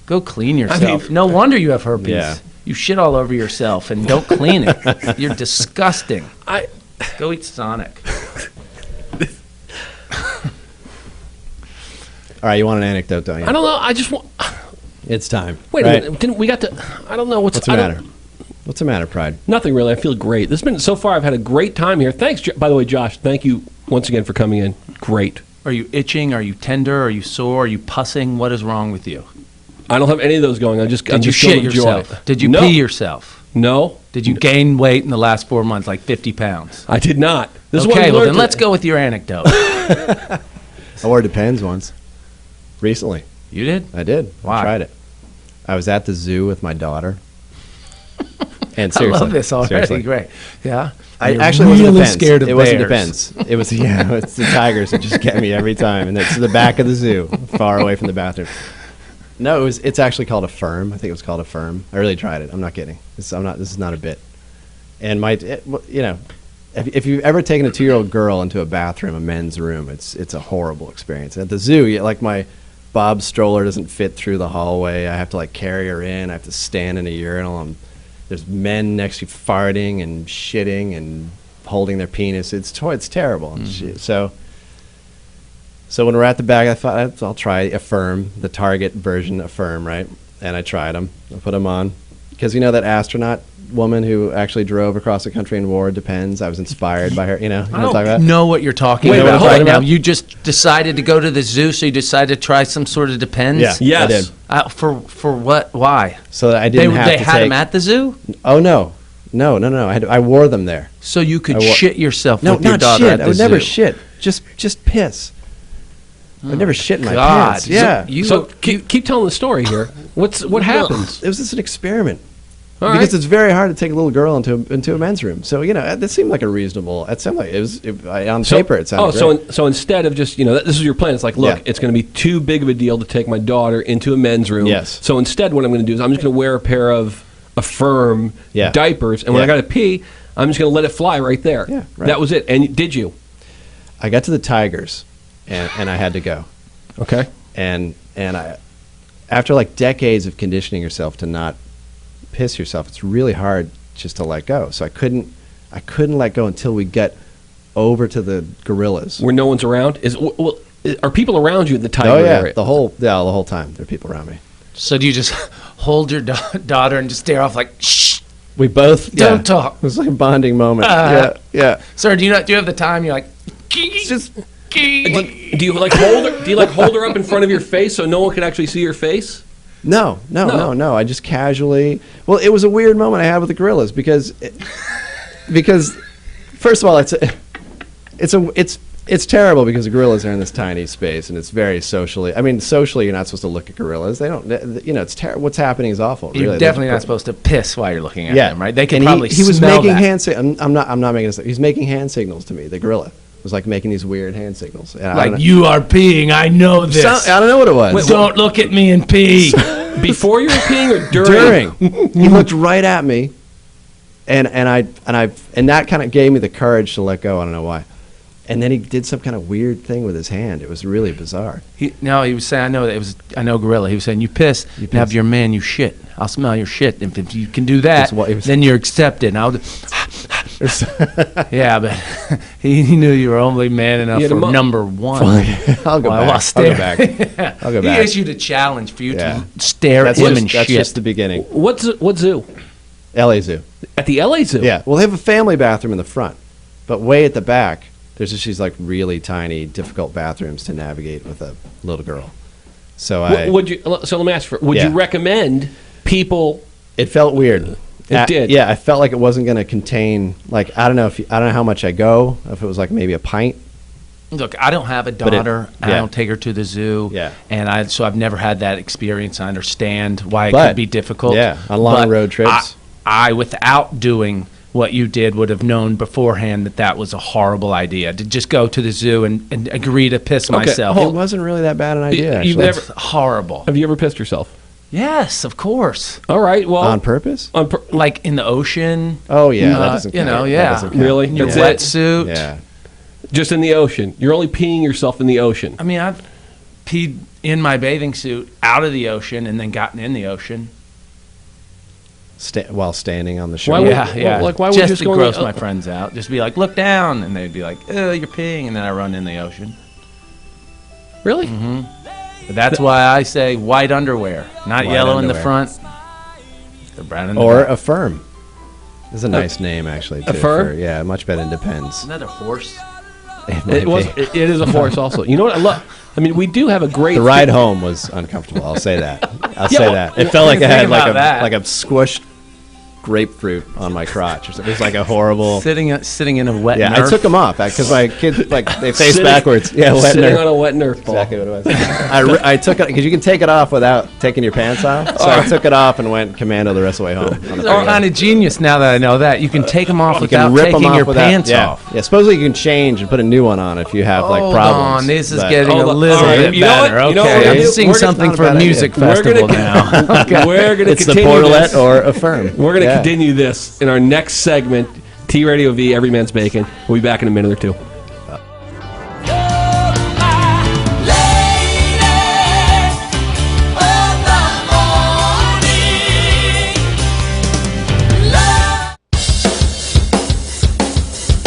Go clean yourself. No wonder you have herpes. Yeah. You shit all over yourself and don't clean it. You're disgusting. Go eat Sonic. All right, you want an anecdote, don't you? I don't know. I just want. It's time. Wait right? a minute. Didn't we got to? I don't know what's What's the I don't- matter? What's the matter, Pride? Nothing really. I feel great. This has been so far. I've had a great time here. Thanks, by the way, Josh. Thank you once again for coming in. Great. Are you itching? Are you tender? Are you sore? Are you pussing? What is wrong with you? I don't have any of those going. I'm Did you just shit filled with joy. yourself? Did you No. pee yourself? No. Did you gain weight in the last 4 months, like 50 pounds? I did not. This is what Okay, we well learned then today. let's go with your anecdote. I wore Depends once. Recently. You did? I did. Why? I tried it. I was at the zoo with my daughter. And I seriously. love this already. seriously. Great. Yeah. I You're actually wasn't really Depends. scared of it wasn't bears. Depends. It was it's the tigers that just get me every time, and it's the back of the zoo, far away from the bathroom. No, it's actually called a Firm. I think it was called a Firm. I really tried it. I'm not kidding. This is not a bit. And if you've ever taken a 2-year-old girl into a bathroom, a men's room, it's a horrible experience. At the zoo, like my Bob stroller doesn't fit through the hallway. I have to like carry her in. I have to stand in a urinal. And there's men next to you farting and shitting and holding their penis. It's terrible. Mm-hmm. So when we're at the back, I thought I'll try a Firm, the Target version of Firm, right? And I tried them. I put them on because that astronaut woman who actually drove across the country and wore Depends. I was inspired by her. You know what I'm I talking about? don't know what you're talking Wait, about hold right on. now. You just decided to go to the zoo, so you decided to try some sort of Depends? Yeah, Yes. I did. For what? Why? So that I didn't have They to had take. them at the zoo? Oh no. I wore them there. So you could I wore- shit yourself No, with your not daughter shit. at the I would never zoo. shit. Just piss. I would never shit in my God. pants. Yeah. So keep telling the story here. What happens? It was just an experiment. All Because right. it's very hard to take a little girl into a men's room. So that seemed like a reasonable. It sounded like on paper it sounded great. So instead of just this is your plan. It's like, look, Yeah. it's going to be too big of a deal to take my daughter into a men's room. Yes. So instead, what I'm going to do is I'm just going to wear a pair of a Firm Yeah. diapers, and when I Yeah. got to pee, I'm just going to let it fly right there. Yeah, right. That was it. And did you? I got to the Tigers, and I had to go. Okay. And I, after like decades of conditioning yourself to not piss yourself, it's really hard just to let go. So I couldn't let go until we get over to the gorillas. Where no one's around? Are people around you at the tiger Oh yeah, area? the whole time there are people around me. So do you just hold your daughter and just stare off like, shh? We both Don't talk. It was like a bonding moment. Yeah. Sir, do you have the time? You're like, It's just Do you like hold her? Do you like hold her up in front of your face so no one can actually see your face? No. I just casually. Well, it was a weird moment I had with the gorillas because first of all, it's It's terrible because the gorillas are in this tiny space, and it's very socially. I mean, socially, you're not supposed to look at gorillas. They don't. It's terrible. What's happening is awful. You're really. definitely not supposed to piss while you're looking at Yeah, them, right? They can and probably he was smell making that. hand signals. I'm not making this. He's making hand signals to me. The gorilla was like making these weird hand signals. And I don't Like, know- you are peeing. I know this. I don't know what it was. Don't look at me and pee. Before you were peeing or during? He looked right at me, and that kind of gave me the courage to let go. I don't know why. And then he did some kind of weird thing with his hand. It was really bizarre. He was saying, I know gorilla. He was saying, you piss, and have your man, you shit. I'll smell your shit. If you can do that, then you're accepted. And yeah, but he knew you were only man enough for number one. I'll go back. I'll go back. He issued a challenge for you to stare at him and shit. That's just the beginning. What zoo? LA Zoo. At the LA Zoo? Yeah. Well, they have a family bathroom in the front, but way at the back, there's just these like really tiny, difficult bathrooms to navigate with a little girl. So let me ask you, would you recommend people? It felt weird. It did. Yeah, I felt like it wasn't going to contain, like, I don't know how much I go, if it was like maybe a pint. Look, I don't have a daughter. I don't take her to the zoo. Yeah. And so I've never had that experience. I understand why it But, could be difficult. yeah, on long road trips. I, without doing what you did, would have known beforehand that was a horrible idea to just go to the zoo and agree to piss myself. It wasn't really that bad an idea, You've actually. never horrible. Have you ever pissed yourself? Yes, of course. All right. Well, on purpose? Like in the ocean. Oh yeah, that doesn't count. Yeah. That doesn't count. Really? Your That's it? wetsuit. Yeah. Just in the ocean. You're only peeing yourself in the ocean. I mean, I've peed in my bathing suit out of the ocean and then gotten in the ocean. While standing on the shore. Why would- Yeah. Like, why would just you just to go in gross the- my friends out. Just be like, look down, and they'd be like, oh, you're peeing, and then I run in the ocean. Really? Mm-hmm. But that's why I say white underwear, not White yellow in the underwear. front. They're brown in the Or back. Affirm. This is a nice name, actually. Too, Affirm? Yeah, much better than Depends. Isn't that a horse? It is a horse also. You know what I love? I mean, we do have a great... The ride home was uncomfortable. I'll say that. I'll Yeah, say well, that. It felt like I think had about that. like a squished grapefruit on my crotch. It was like a horrible... Sitting in a wet Yeah, Nerf. I took them off because my kids, they face Sitting- backwards. Yeah, wet sitting Nerf. on a wet Nerf ball. Exactly what it was. I took it because you can take it off without taking your pants off. So I took it off and went commando the rest of the way home. on the You're freeway. kind of genius now that I know that. You can take them off You can without rip 'em taking off your without- pants yeah. off. Yeah, supposedly you can change and put a new one on if you have like Hold problems. on, this is but- getting a Hold on. little All right, bit you know what? better. You know what Okay, we're I'm gonna do? seeing We're gonna- something not a for a bad idea. music We're festival gonna- now. Okay. We're going to It's the continue Portalet this. or Affirm. We're going to Yeah. continue this in our next segment, T Radio V, Everyman's Bacon. We'll be back in a minute or two.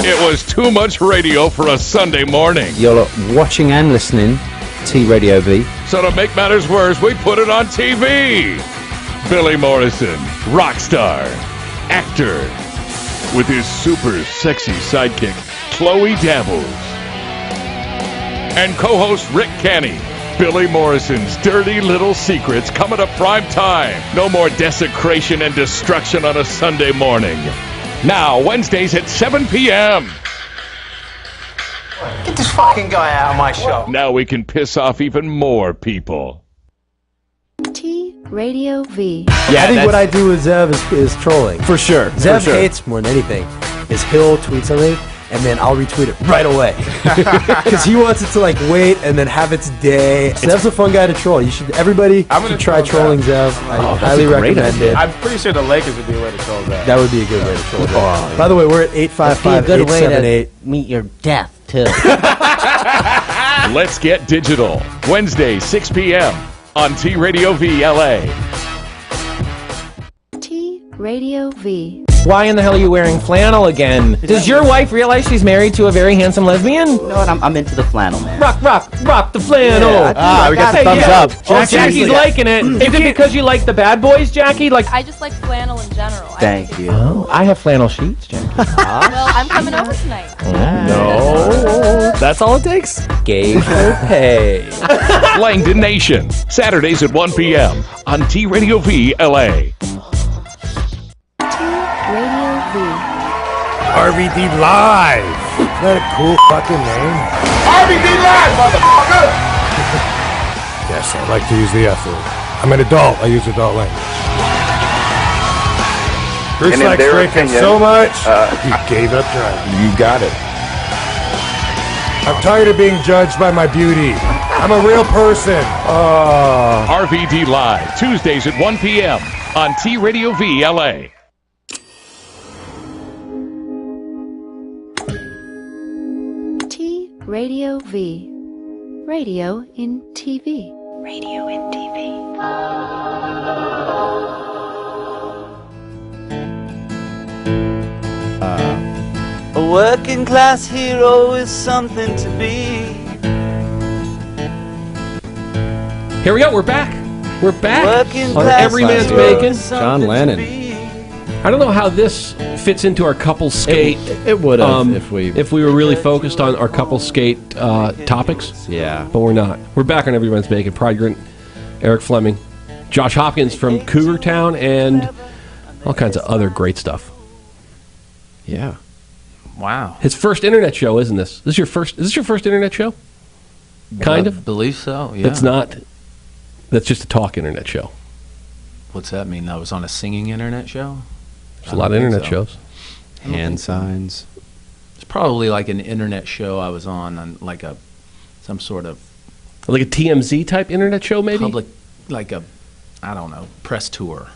It was too much radio for a Sunday morning. You're watching and listening T Radio V. So to make matters worse, we put it on TV. Billy Morrison, rock star, actor, with his super sexy sidekick, Chloe Dabbles. And co-host Rick Canny. Billy Morrison's Dirty Little Secrets coming up prime time. No more desecration and destruction on a Sunday morning. Now, Wednesdays at 7 p.m. Get this fucking guy out of my show. Now we can piss off even more people. T Radio V. I think what I do with Zev is trolling. For sure. Zev hates more than anything is he'll tweet something and then I'll retweet it right away because he wants it to like wait and then have its day. Zev's a fun guy to troll. Everybody should try trolling Zev. I highly recommend it. I'm pretty sure the Lakers would be a way to troll that. That would be a good way to troll Zev. By the way, we're at 855-878. Meet your death too. Let's get digital. Wednesday, 6 p.m. on T Radio V LA. T Radio V. Why in the hell are you wearing flannel again? Does your wife realize she's married to a very handsome lesbian? You know what? I'm into the flannel, man. Rock the flannel. Yeah, we got the thumbs up. Oh, Jackie's liking it. Is it because you like the bad boys, Jackie? Like, I just like flannel in general. Thank you. oh, I have flannel sheets, Jackie. Well, I'm coming over tonight. No. That's all it takes. Gay for pay. Langdon Nation, Saturdays at 1 p.m. on T Radio V LA. T Radio V. RVD Live. Isn't that a cool fucking name? RVD Live, motherfucker! Yes, I like to use the F word. I'm an adult. I use adult language. Bruce And in likes their drinking opinion, so much, he gave up driving. You got it. I'm tired of being judged by my beauty. I'm a real person. RVD Live, Tuesdays at 1 p.m. on T Radio V LA. T Radio V. Radio in TV. Radio in TV. A working class hero is something to be. Here we go. We're back. We're back Working on class Everyman's hero Bacon. is something John to Lennon. be. I don't know how this fits into our couple skate. It would have if we were really focused on our couple skate topics. Yeah, but we're not. We're back on Everyman's Bacon. Pride Grint, Eric Fleming, Josh Hopkins from Cougar Town, and all kinds of other great stuff. Yeah. Wow. His first internet show, isn't this? Is this your first internet show? Kind I of. believe so. Yeah. It's not. That's just a talk internet show. What's that mean? That was on a singing internet show? There's a lot of internet shows. Hand signs. It's probably like an internet show I was on like some sort of like a TMZ type internet show, maybe public, like a, I don't know, press tour.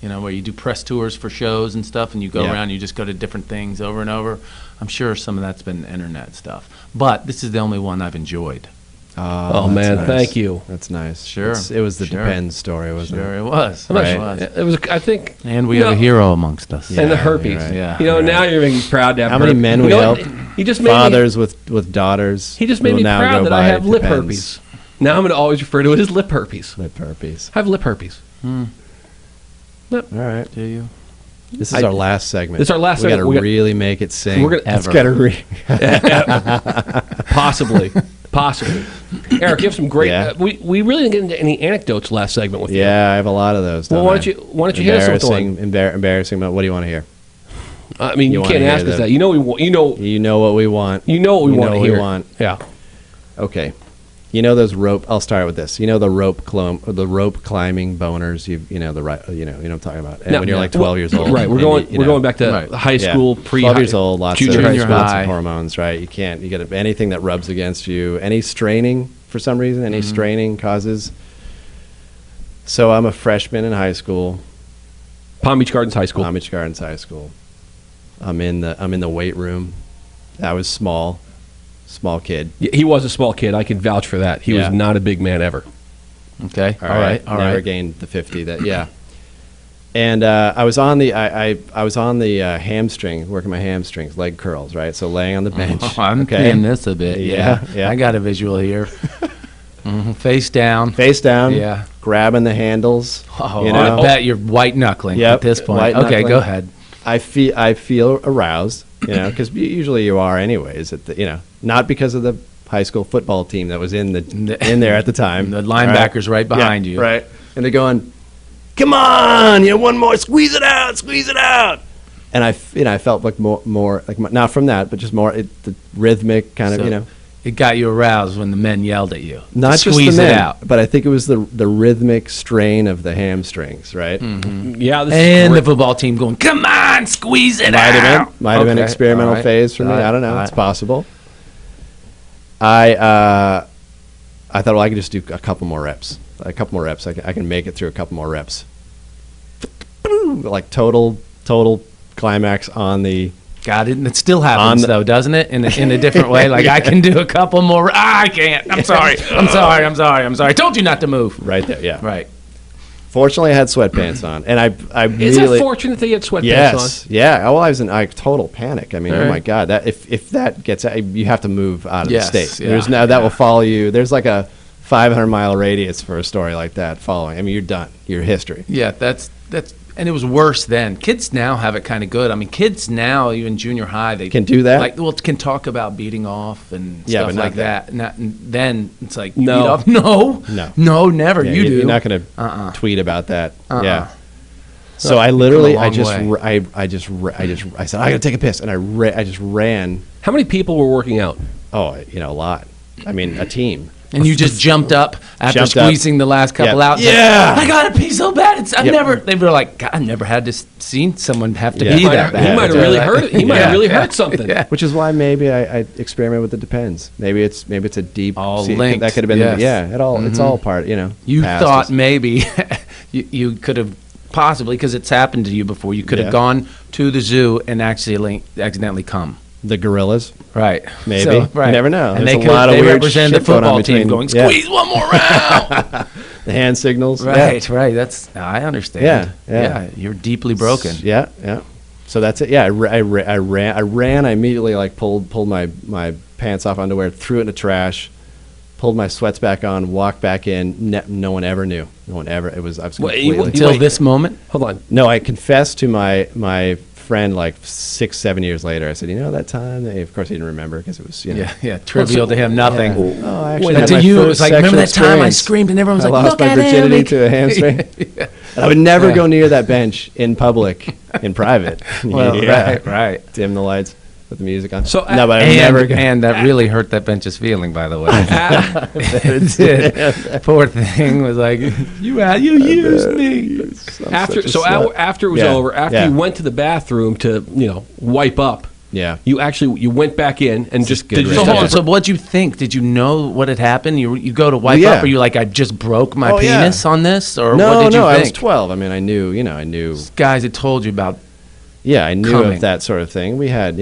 You know, where you do press tours for shows and stuff, and you go around, you just go to different things over and over. I'm sure some of that's been internet stuff, but this is the only one I've enjoyed. Oh man, nice. Thank you. That's nice. Sure. It was the Sure. Depends story, wasn't it? Sure, it was. Right. It was. I think. And we have a hero amongst us. And the herpes. right. Yeah. You know, now you're making me proud to have How many herpes. men You we know help? what? He just made Fathers with daughters. He just made who me now proud go that I by have lip Depends. herpes. Now I'm going to always refer to it as lip herpes. Lip herpes. I have lip herpes. All right. Do you? This is our last segment. This is our last segment. We got to really make it sing. We're gonna, It's gotta possibly. Eric, you have some great. Yeah. We really didn't get into any anecdotes last segment with you. Yeah, I have a lot of those. Well, why don't you hit us with one? Embarrassing. But what do you want to hear? I mean, you wanna can't hear ask us the- that. You know what we want You know what we want. to hear. Yeah. Okay. You know those rope. I'll start with this. You know the rope climbing boners. You know what I'm talking about. And No, when you're no. like 12 years old, Right, we're and going back to high school, 12 years old, lots of junior high. hormones. Right. You get anything that rubs against you. Any straining for some reason. Any straining causes. So I'm a freshman in high school. Palm Beach Gardens High School. Palm Beach Gardens High School. I'm in the weight room. I was small kid. Yeah, he was a small kid. I can vouch for that. He was not a big man ever. Okay. All right. Never gained the 50. And I was on the hamstring, working my hamstrings, leg curls, right? So laying on the bench. Oh, I'm seeing this a bit. Yeah. I got a visual here. Face down. Yeah. Grabbing the handles. Oh, I bet you're white knuckling at this point. White Okay, knuckling. go ahead. I feel aroused, because usually you are anyways. Not because of the high school football team that was in there at the time. The linebackers right behind you. Right. And they're going, "Come on, one more, squeeze it out." And I felt like more like not from that, but just more the rhythmic kind of. It got you aroused when the men yelled at you. Not just Squeeze the men, it out. but I think it was the rhythmic strain of the hamstrings, right? Mm-hmm. Yeah, and the football team going, "Come on, squeeze it out." Might have been experimental phase for me. I don't know. It's possible. I thought, well, I could just do a couple more reps. I can make it through a couple more reps. Like total climax on the. God, it still happens though, doesn't it? In a different way. Like I can do a couple more. I can't. I'm sorry. I told you not to move. Right there. Yeah. Right. Fortunately, I had sweatpants on, and I Is it fortunate that you had sweatpants on? Yeah. Well, I was in total panic. I mean, All oh my right. God, that if that gets out, you have to move out of Yes, the state. yeah, That will follow you. There's like a 500-mile radius for a story like that following. I mean, you're done. You're history. Yeah, that's and it was worse then. Kids now have it kind of good. I mean, kids now, even junior high, they can do that. Can talk about beating off and Yeah, stuff but not like that. Then it's like No. beat off. No, never. Yeah, you do. You're not going to tweet about that. Yeah. So I literally, Come a I long just, way. I said, I gotta take a piss, and I just ran. How many people were working out? Oh, a lot. I mean, a team. And you just jumped up after Jumped up. squeezing the last couple out. Yeah. I gotta pee so bad. They were like, God, I never had to seen someone have to pee that bad. He might have really hurt. He might have really hurt something. Yeah. Which is why maybe I experiment with the depends. Maybe it's a deep. All see, linked. That could have been. Yes. It all. It's all part. You past thought is- maybe you could have possibly, because it's happened to you before, you could have Yeah. gone to the zoo and accidentally come. the gorillas. Right. Maybe. So, right. You never know. And There's they a lot of weird represent the shit going on football team between- going, squeeze one more round. The hand signals. Right, right. I understand. Yeah. You're deeply broken. Yeah. So that's it. Yeah, I ran. I immediately pulled my pants off, underwear, threw it in the trash, pulled my sweats back on, walked back in. No one ever knew. No one ever. I was completely Until this moment? Hold on. No, I confessed to my friend 6-7 years later. I said, that time. Of course, he didn't remember because it was trivial to him, nothing. Yeah. Oh, I actually But had to my you, it first was like, sexual remember that time I experience. screamed and everyone was I like, lost look my at virginity him. to a hamstring. And I would never go near that bench in public, in private. Well, right. Dim the lights, put the music on. So, no, but I would never go. And that really hurt that bench's feeling, by the way. It did. Poor thing was like, you used me. After it was over, after you went to the bathroom to wipe up. Yeah. You went back in and just did So hold on. So what'd you think? Did you know what had happened? You go to wipe up, or you like, I just broke my penis on this, or no, what did you think? I was 12. I mean, I knew. I knew. Guys had told you about. Yeah, I knew coming. of that sort of thing. We had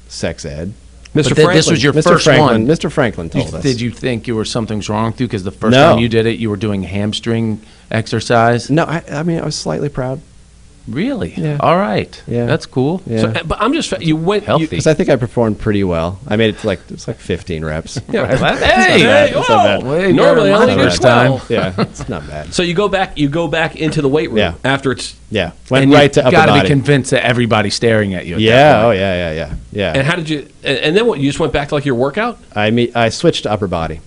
sex ed. Mr. Franklin, this was your first one. Mr. Franklin told us. Did you think something's wrong with you because the first No. time you did it, you were doing hamstring exercise? No, I mean, I was slightly proud. Really? Yeah. All right. Yeah. That's cool. Yeah. So, but I'm just you went healthy because I think I performed pretty well. I made it to it was like 15 reps. Yeah. It's not bad. Way Normally better I than only my do first time. 12. Yeah, it's not bad. So you go back into the weight room after it's went and right to upper got to body. be convinced that everybody's staring at you. At that Yeah. point. Oh yeah. And how did you? And then what? You just went back to your workout? I switched to upper body.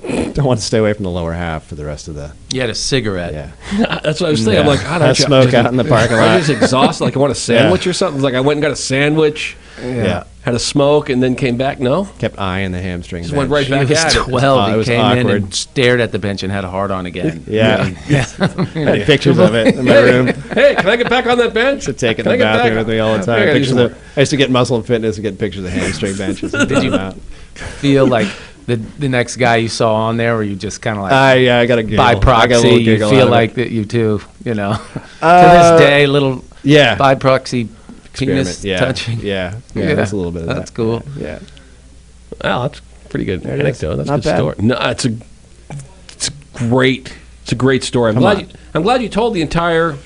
Don't want to stay away from the lower half for the rest of the. You had a cigarette. Yeah. That's what I was thinking. I'm like, God, I smoke out in the parking lot. I was exhausted. Like I want a sandwich or something. It's like I went and got a sandwich. Yeah. Had a smoke and then came back. No. Kept eyeing the hamstring. Just went right back He was at it. 12. it He was came in awkward. and stared at the bench and had a hard on again. Yeah. I had pictures of it in my room. Hey, can I get back on that bench? To take it in Can the I get bathroom back? with me all the time. I gotta do Pictures some of, I used to get Muscle and Fitness and get pictures of hamstring benches. Did you feel like the next guy you saw on there, or you just kind of like I got a giggle. by I got a proxy little you giggle out feel of like it. that you too, to this day, little by proxy penis touching. Yeah, that's a little bit of that. That's cool. Yeah. Well, that's pretty good There it anecdote. is. That's Not a good bad. story. No, it's great. It's a great story. I'm glad you told the entire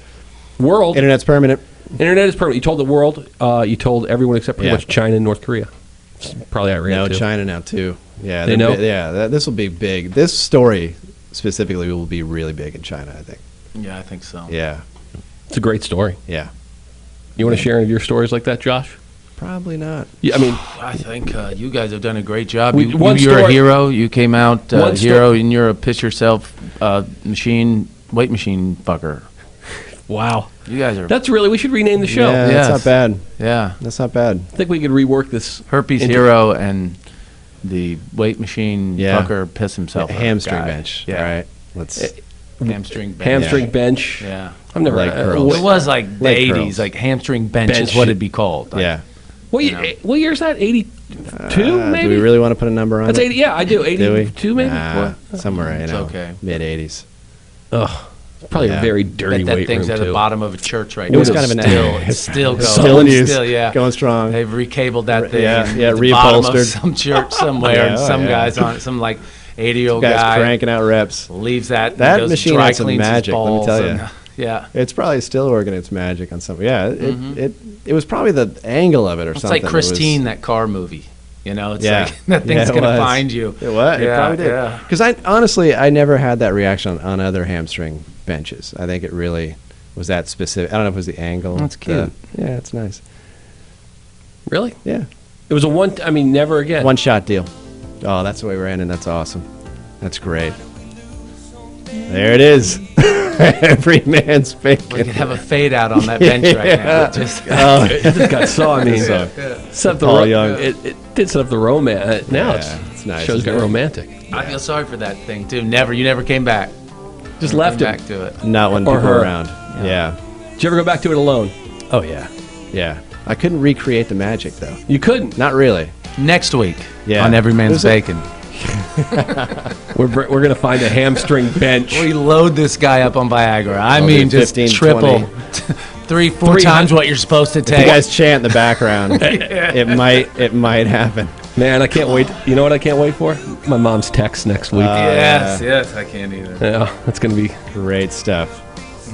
world. Internet's permanent. Internet is permanent. You told the world. You told everyone except pretty much China and North Korea. It's probably Iran No, too. China now too. Yeah, They know? Yeah, this will be big. This story specifically will be really big in China, I think. Yeah, I think so. Yeah, It's a great story. yeah. You want to share any of your stories like that, Josh? Probably not. Yeah, I mean, I think you guys have done a great job. We- You're one a story- hero. You came out One hero, and you're a piss yourself weight machine fucker. wow. You guys are. That's really. We should rename the show. Yeah, Yes. that's not bad. Yeah. That's not bad. I think we could rework this. Herpes into- hero and the weight machine Yeah. fucker piss himself. Hamstring guy. bench. Yeah. All right. Let's. Hamstring bench. Hamstring bench. Yeah. I've never. Leg curls. It was like the Leg 80s, curls. like hamstring bench, Bench. is what it'd be called. Like, Yeah. What year is that? 82, maybe. Do we really want to put a number on That's it? 80. Yeah, I do. Do we? 82, maybe. Nah, What? somewhere, It's okay. mid 80s. Ugh. Probably Yeah. a very dirty That weight thing's room at the too. bottom of a church right It now. was kind of an- it's still going. Still in use. Still, yeah. Going strong. They've recabled that thing. Yeah, and yeah, at the bottom of reupholstered. some church somewhere, Yeah, and oh, some yeah. guys on it, some like 80-year-old Guys guy cranking out reps. leaves that. and That goes machine dry had some cleans his magic, let me balls tell you. and- yeah. It's probably still working its magic on something. Yeah, it was probably the angle of it or It's something. like Christine, that car movie. It's Yeah. like that thing's Yeah, it gonna was. find you. It was. It Yeah, probably did. yeah. Because I never had that reaction on other hamstring benches. I think it really was that specific. I don't know if it was the angle. That's cute. Yeah, it's nice. Really? Yeah. It was a one. I mean, never again. One shot deal. Oh, that's the way we're ending. That's awesome. That's great. There it is. Everymans Bacon. We could have a fade out on that bench right now. Just it just got so. I mean, So, set up the Paul Young. it did set up the romance. Now it's nice. Show's isn't got it? romantic. I feel sorry for that thing too. You never came back. Just Never left came him. back to it. Not when Or people her. are around. Yeah. Did you ever go back to it alone? Oh yeah. Yeah. I couldn't recreate the magic though. You couldn't. Not really. Next week Yeah. on Everyman's There's a- Bacon. We're gonna find a hamstring bench. We load this guy up on Viagra. I I'll mean, do just 15, triple, 20. 3-4 times what you're supposed to If you take. guys chant in the background, it might happen. Man, I can't wait. You know what I can't wait for? My mom's text next week. Yes, I can't either. Yeah, that's gonna be Great stuff.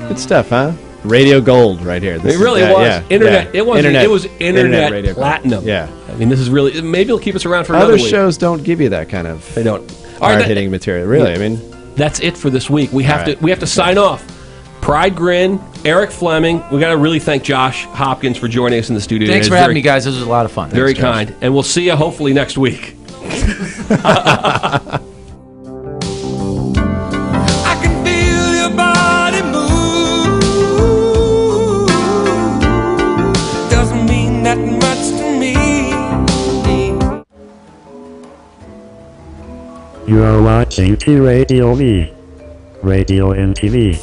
Good stuff, huh? Radio gold right here. This It really is, was. yeah, Internet. yeah. It wasn't. Internet. It was internet radio gold. platinum. Yeah. I mean, this is really. Maybe it'll keep us around for another Other week. shows don't give you that kind of They don't. All right, hard-hitting material. Really, I mean, that's it for this week. We have All right. to. We have to sign off. Pride Grin, Eric Fleming. We got to really thank Josh Hopkins for joining us in the studio. Thanks today. for having me, guys. This was a lot of fun. Very Thanks, Josh. kind, and we'll see you hopefully next week. I can feel your body move. Doesn't mean that much to me. You are watching T Radio V. Radio and TV.